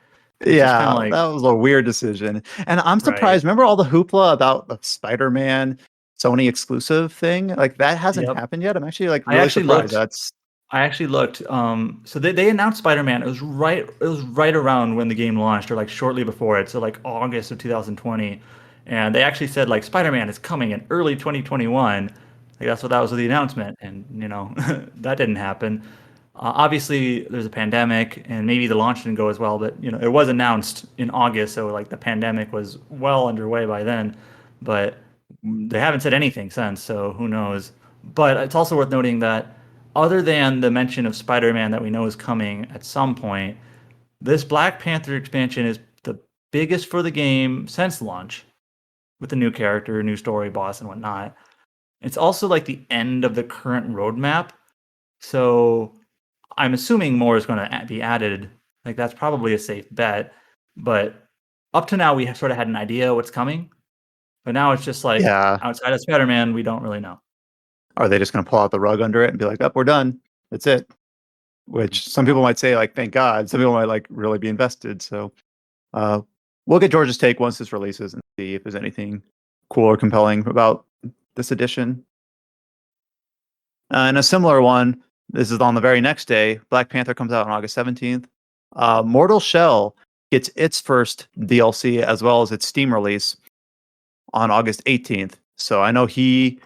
Yeah, that was a weird decision. And I'm surprised. Remember all the hoopla about the Spider-Man Sony exclusive thing? Like that hasn't happened yet. I'm actually like really surprised. I actually looked. So they announced Spider-Man. It was right around when the game launched, or like shortly before it. So like August of 2020, and they actually said like Spider-Man is coming in early 2021. Like that was the announcement, and that didn't happen. Obviously, there's a pandemic, and maybe the launch didn't go as well. But it was announced in August, so like the pandemic was well underway by then. But they haven't said anything since, so who knows? But it's also worth noting that other than the mention of Spider-Man that we know is coming at some point, this Black Panther expansion is the biggest for the game since launch, with the new character, new story, boss, and whatnot. It's also like the end of the current roadmap, so I'm assuming more is going to be added. Like that's probably a safe bet. But up to now, we sort of had an idea what's coming. But now it's just like outside of Spider-Man, we don't really know. Are they just going to pull out the rug under it and be like, we're done. That's it. Which some people might say, like, thank God. Some people might like really be invested. So we'll get George's take once this releases and see if there's anything cool or compelling about this edition. And a similar one, this is on the very next day. Black Panther comes out on August 17th. Mortal Shell gets its first DLC as well as its Steam release on August 18th. So I know he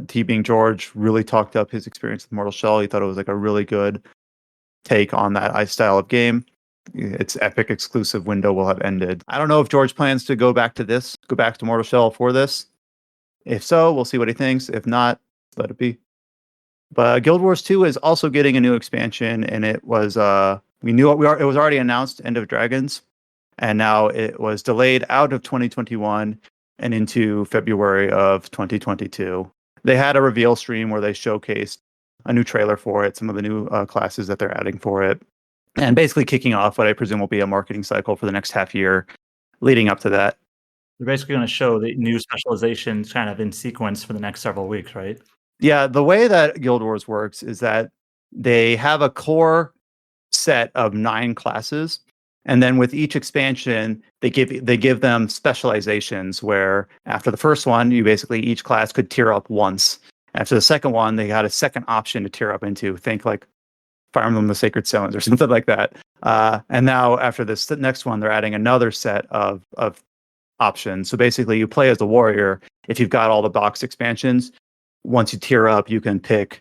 being George, really talked up his experience with Mortal Shell. He thought it was like a really good take on that style of game. Its Epic exclusive window will have ended. I don't know if George plans to go back to Mortal Shell for this. If so, we'll see what he thinks. If not, let it be. But Guild Wars 2 is also getting a new expansion, and it was it was already announced, End of Dragons, and now it was delayed out of 2021 and into February of 2022. They had a reveal stream where they showcased a new trailer for it, some of the new classes that they're adding for it, and basically kicking off what I presume will be a marketing cycle for the next half year leading up to that. They're basically going to show the new specializations kind of in sequence for the next several weeks, right? Yeah, the way that Guild Wars works is that they have a core set of 9 classes, and then with each expansion, they give them specializations where after the first one, you basically each class could tier up once. After the second one, they got a second option to tier up into. Think like Fire Emblem: The Sacred Stones or something like that. And now after this next one, they're adding another set of options. So basically, you play as the warrior. If you've got all the box expansions, once you tier up, you can pick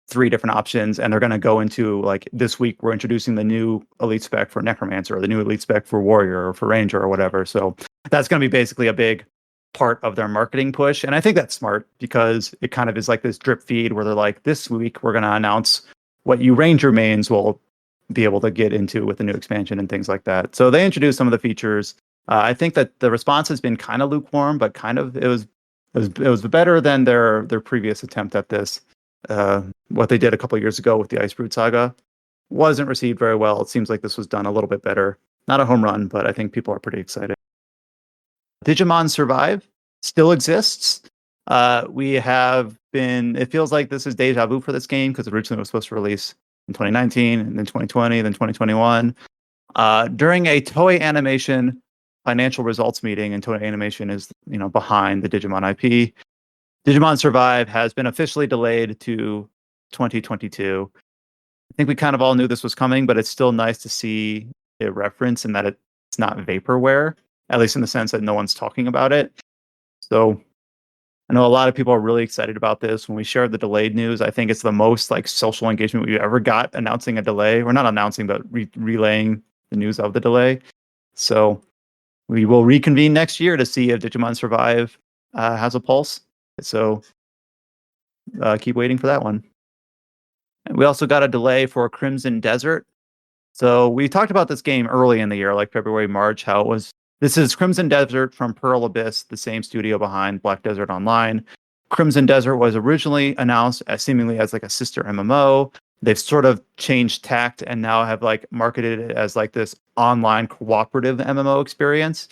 3 different options, and they're going to go into, like, this week we're introducing the new elite spec for Necromancer, or the new elite spec for Warrior, or for Ranger, or whatever. So that's going to be basically a big part of their marketing push, and I think that's smart because it kind of is like this drip feed where they're like, this week we're going to announce what you Ranger mains will be able to get into with the new expansion and things like that. So they introduced some of the features. I think that the response has been kind of lukewarm, but kind of it was better than their previous attempt at this. What they did a couple of years ago with the Icebrood Saga wasn't received very well. It seems like this was done a little bit better. Not a home run, but I think people are pretty excited. Digimon Survive still exists. It feels like this is deja vu for this game because originally it was supposed to release in 2019, and then 2020, then 2021. During a Toei Animation financial results meeting, and Toei Animation is, behind the Digimon IP, Digimon Survive has been officially delayed to 2022. I think we kind of all knew this was coming, but it's still nice to see a reference and that it's not vaporware, at least in the sense that no one's talking about it. So I know a lot of people are really excited about this. When we shared the delayed news, I think it's the most social engagement we've ever got announcing a delay. We're not announcing, but relaying the news of the delay. So we will reconvene next year to see if Digimon Survive has a pulse. So keep waiting for that one. And we also got a delay for Crimson Desert. So we talked about this game early in the year, like February, March, how it was. This is Crimson Desert from Pearl Abyss, the same studio behind Black Desert Online. Crimson Desert was originally announced as seemingly as like a sister MMO. They've sort of changed tact and now have marketed it as this online cooperative MMO experience.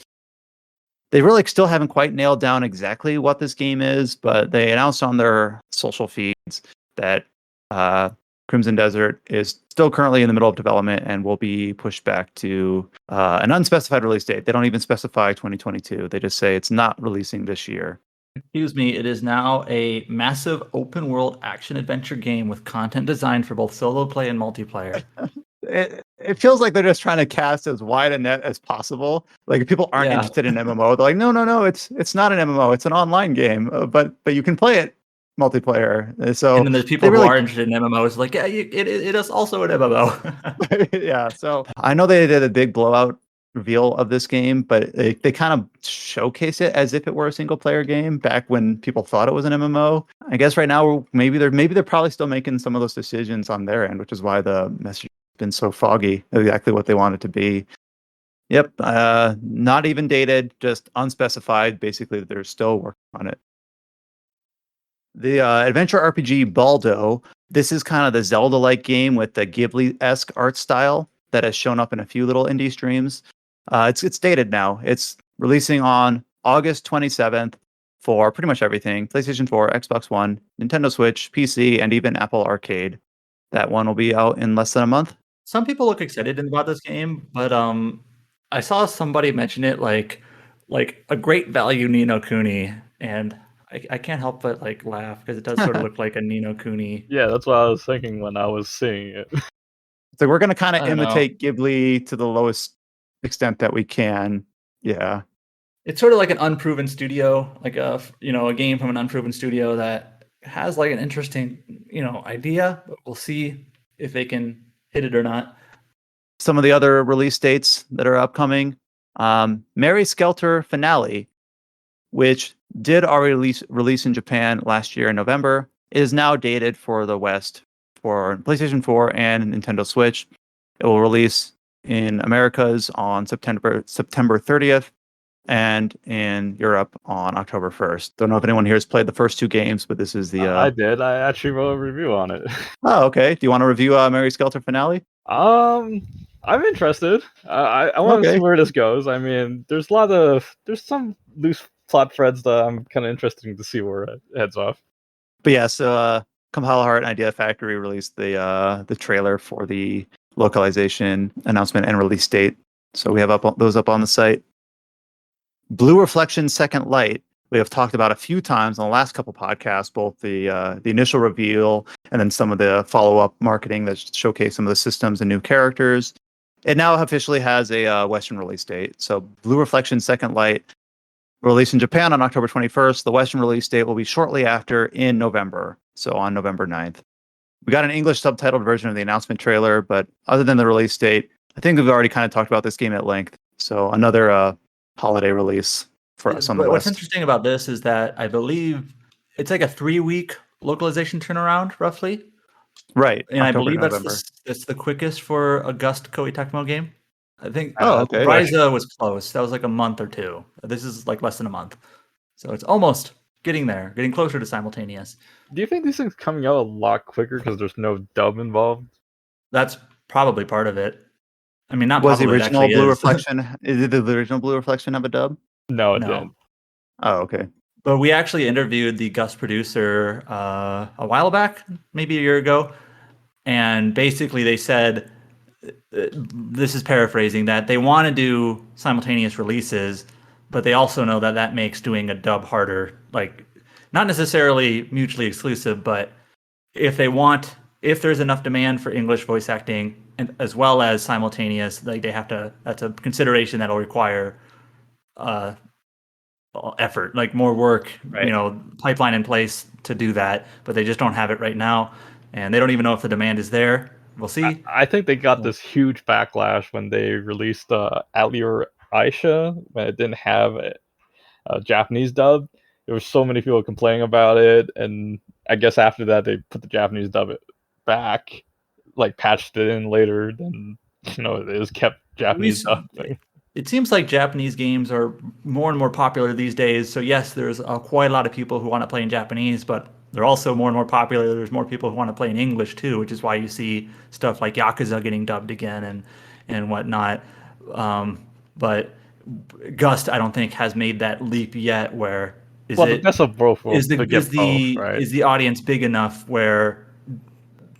They really still haven't quite nailed down exactly what this game is, but they announced on their social feeds that Crimson Desert is still currently in the middle of development and will be pushed back to an unspecified release date. They don't even specify 2022. They just say it's not releasing this year. Excuse me, it is now a massive open world action adventure game with content designed for both solo play and multiplayer. It feels like they're just trying to cast as wide a net as possible. Like, if people aren't interested in MMO, they're like, no, it's not an MMO, it's an online game, but you can play it multiplayer. So and then there's people who are interested in MMOs, like, yeah, it is also an MMO. Yeah, so I know they did a big blowout reveal of this game, but they kind of showcase it as if it were a single player game back when people thought it was an MMO. I guess right now maybe they're probably still making some of those decisions on their end, which is why the message has been so foggy, exactly what they want it to be. Yep, not even dated, just unspecified. Basically, they're still working on it. The adventure RPG Baldo. This is kind of the Zelda-like game with the Ghibli-esque art style that has shown up in a few little indie streams. It's dated now. It's releasing on August 27th for pretty much everything: PlayStation 4, Xbox One, Nintendo Switch, PC, and even Apple Arcade. That one will be out in less than a month. Some people look excited about this game, but I saw somebody mention it like a great value Ni no Kuni, and I can't help but laugh because it does sort of look like a Ni no Kuni. Yeah, that's what I was thinking when I was seeing it. So we're going to kind of imitate Ghibli to the lowest extent that we can. Yeah. It's sort of like an unproven studio, like a game from an unproven studio that has like an interesting idea, but we'll see if they can hit it or not. Some of the other release dates that are upcoming: Mary Skelter Finale, which did already release in Japan last year in November, is now dated for the West for PlayStation 4 and Nintendo Switch. It will release in Americas on September 30th and in Europe on October 1st. Don't know if anyone here has played the first two games, but this is the... I did. I actually wrote a review on it. Oh, okay. Do you want to review Mary Skelter Finale? I'm interested. I want to Okay. see where this goes. I mean, there's some loose plot threads that I'm kind of interested to see where it heads off. But yeah, so Compile Heart and Idea Factory released the trailer for the localization announcement and release date. So we have those up on the site. Blue Reflection Second Light, we have talked about a few times on the last couple podcasts, both the initial reveal and then some of the follow-up marketing that showcase some of the systems and new characters. It now officially has a Western release date. So Blue Reflection Second Light, released in Japan on October 21st. The Western release date will be shortly after in November, so on November 9th. We got an English subtitled version of the announcement trailer, but other than the release date, I think we've already kind of talked about this game at length. So another holiday release for us on the But what's West. interesting about this is that I believe it's like a 3-week localization turnaround, roughly. Right. And October, I believe November. that's the quickest for a Gust Koei Tecmo game. I think Oh, okay. Ryza was close. That was like a month or two. This is like less than a month. So it's almost getting there, getting closer to simultaneous. Do you think these things coming out a lot quicker because there's no dub involved? That's probably part of it. I mean, not Was the probably, it original actually Blue is. Reflection? Did the original Blue Reflection have a dub? No, it No. didn't. Oh, okay. But we actually interviewed the Gust producer a while back, maybe a year ago. And basically they said, this is paraphrasing, that they want to do simultaneous releases, but they also know that that makes doing a dub harder. Like, not necessarily mutually exclusive, but if there's enough demand for English voice acting and as well as simultaneous, like that's a consideration that'll require effort, like more work, Right. pipeline in place to do that, but they just don't have it right now, and they don't even know if the demand is there. We'll see. I think they got this huge backlash when they released Ali or Aisha when it didn't have a Japanese dub. There were so many people complaining about it, and I guess after that they put the Japanese dub back, like patched it in later. Then it is kept Japanese dub thing. It seems like Japanese games are more and more popular these days. So yes, there's quite a lot of people who want to play in Japanese, but they're also more and more popular. There's more people who want to play in English too, which is why you see stuff like Yakuza getting dubbed again and whatnot. But Gust, I don't think, has made that leap yet. Where is the best of both worlds to get both, right? Is the audience big enough where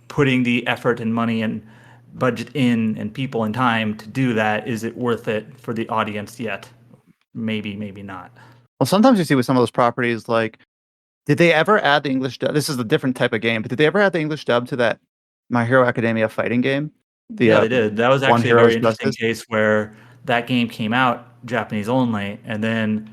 putting the effort and money and budget in and people and time to do that, is it worth it for the audience yet? Maybe not. Well, sometimes you see with some of those properties, like, did they ever add the English dub? This is a different type of game, but did they ever add the English dub to that My Hero Academia fighting game? Yeah, they did. That was actually a very Hero's interesting Justice? case where that game came out Japanese only, and then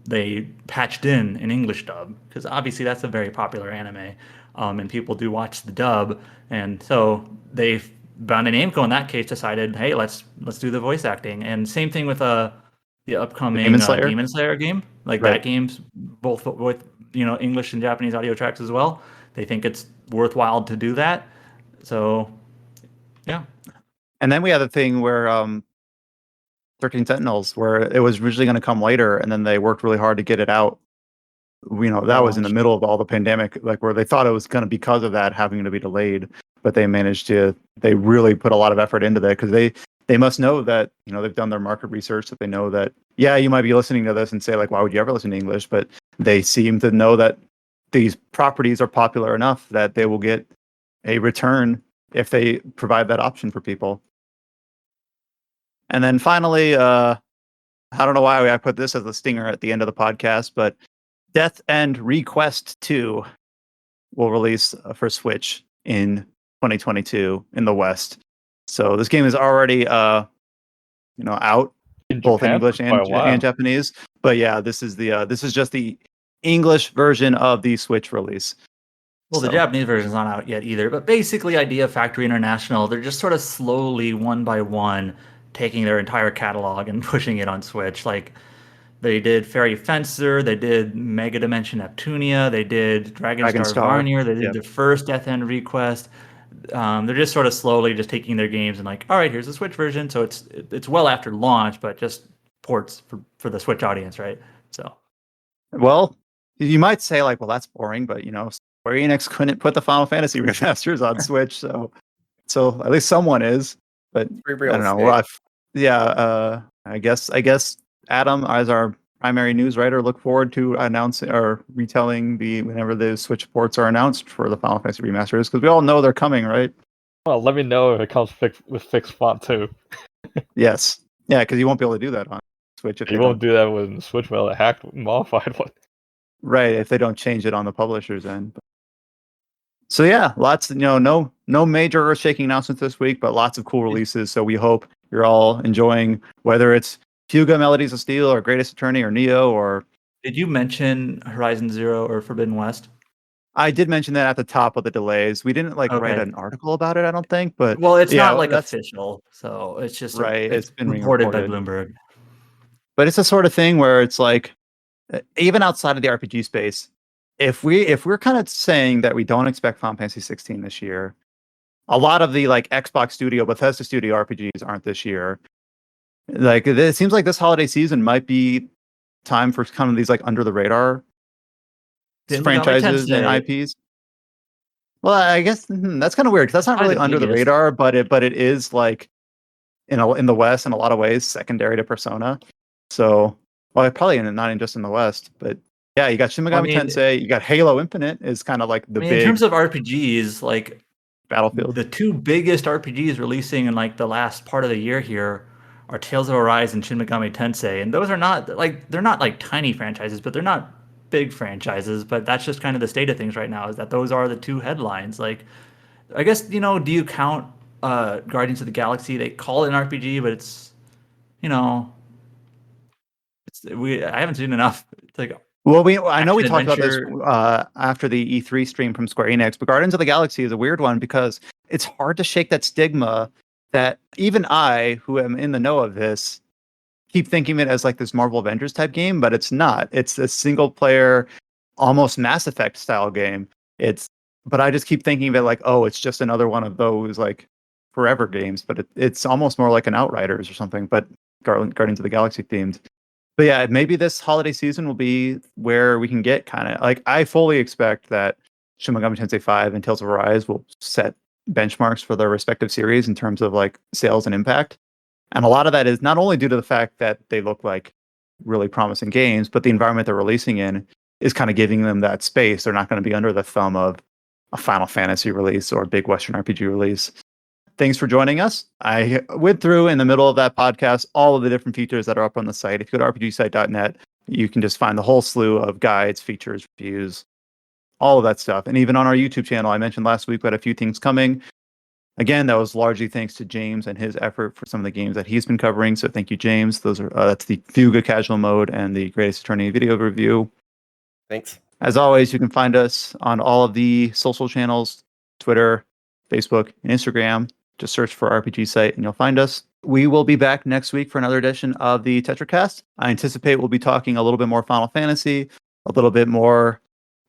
they patched in an English dub, because obviously that's a very popular anime, and people do watch the dub, and so they Bandai Namco in that case decided, hey, let's do the voice acting. And same thing with the upcoming Demon Slayer game. Like, Right. that game's both with English and Japanese audio tracks as well. They think it's worthwhile to do that. So yeah. And then we had the thing where 13 Sentinels, where it was originally going to come later, and then they worked really hard to get it out. That was in the middle of all the pandemic, like, where they thought it was going to, because of that, having to be delayed. But they really put a lot of effort into that, because they must know that, they've done their market research, that they know that, yeah, you might be listening to this and say, like, why would you ever listen to English? But they seem to know that these properties are popular enough that they will get a return if they provide that option for people. And then finally, I don't know why I put this as the stinger at the end of the podcast, but Death End Request 2 will release for Switch in 2022 in the West. So this game is already out both in Japan English for quite a and while. Japanese. But yeah, this is just the English version of the Switch release. Well, the So- Japanese version's not out yet either, but basically Idea Factory International, they're just sort of slowly, one by one, taking their entire catalog and pushing it on Switch. Like, they did Fairy Fencer, they did Mega Dimension Neptunia, they did Dragon Star Star, Varnier, they did yep. the first Death End Request. They're just sort of slowly just taking their games and like, all right, here's the Switch version. So it's well after launch, but just ports for the Switch audience, right? So Well, you might say like, well, that's boring, but Square Enix couldn't put the Final Fantasy remasters on Switch, so at least someone is. But Free I real don't know. estate. Well, I guess Adam, as our primary news writer, look forward to announcing or retelling whenever the Switch ports are announced for the Final Fantasy remasters, because we all know they're coming, right? Well, let me know if it comes with fixed font too. Yes, yeah, because you won't be able to do that on Switch if You they won't don't. do that with the Switch without a hacked modified one. Right, if they don't change it on the publisher's end. So yeah, lots, no major earth-shaking announcements this week, but lots of cool releases. So we hope you're all enjoying, whether it's Fuga, Melodies of Steel, or Great Ace Attorney, or Neo, or... did you mention Horizon Zero or Forbidden West? I did mention that at the top of the delays. We didn't write Okay. an article about it, I don't think, but Well, it's yeah, not like that's official, so it's just right. it's It's been reported by reported. Bloomberg. But it's the sort of thing where it's like, even outside of the RPG space, if we're kind of saying that we don't expect Final Fantasy 16 this year, a lot of the like Xbox Studio, Bethesda Studio RPGs aren't this year. Like it seems like this holiday season might be time for kind of these like under the radar Shin Megami franchises and Tensei. IPs. Well, I guess that's kind of weird because that's not probably really the under the biggest. radar, but it is like in the West in a lot of ways secondary to Persona. So, well, probably not just in the West, but yeah, you got Shin Megami Tensei, you got Halo Infinite is kind of like the big in terms of RPGs, like Battlefield. the two biggest RPGs releasing in like the last part of the year here are Tales of Arise and Shin Megami Tensei, and those are not like they're not like tiny franchises, but they're not big franchises. But that's just kind of the state of things right now. Is that those are the two headlines? Like, I guess do you count Guardians of the Galaxy? They call it an RPG, but it's I haven't seen enough. It's like Well, I know we talked about this action-adventure. after the E3 stream from Square Enix, but Guardians of the Galaxy is a weird one because it's hard to shake that stigma that even I, who am in the know of this, keep thinking of it as like this Marvel Avengers type game, but it's not. It's a single player, almost Mass Effect style game. But I just keep thinking of it like, oh, it's just another one of those like forever games, but it's almost more like an Outriders or something, but Guardians of the Galaxy themed. But yeah, maybe this holiday season will be where we can get kind of like, I fully expect that Shin Megami Tensei 5 and Tales of Arise will set benchmarks for their respective series in terms of like sales and impact. And a lot of that is not only due to the fact that they look like really promising games, but the environment they're releasing in is kind of giving them that space. They're not going to be under the thumb of a Final Fantasy release or a big Western RPG release. Thanks for joining us. I went through in the middle of that podcast all of the different features that are up on the site. If you go to rpgsite.net, you can just find the whole slew of guides, features, reviews, all of that stuff. And even on our YouTube channel, I mentioned last week we had a few things coming. Again, that was largely thanks to James and his effort for some of the games that he's been covering. So thank you, James. Those are that's the Fuga casual mode and the Great Ace Attorney video review. Thanks. As always, you can find us on all of the social channels, Twitter, Facebook, and Instagram. Just search for RPG Site and you'll find us. We will be back next week for another edition of the Tetracast. I anticipate we'll be talking a little bit more Final Fantasy, a little bit more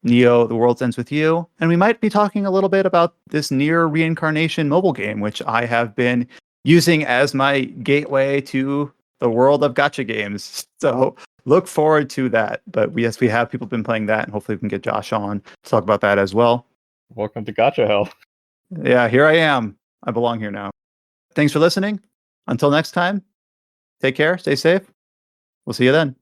Neo, The World Ends With You, and we might be talking a little bit about this Near Reincarnation mobile game, which I have been using as my gateway to the world of gacha games. So look forward to that. But we have people been playing that, and hopefully we can get Josh on to talk about that as well. Welcome to Gacha Hell. Yeah, here I am. I belong here now. Thanks for listening. Until next time, take care, stay safe. We'll see you then.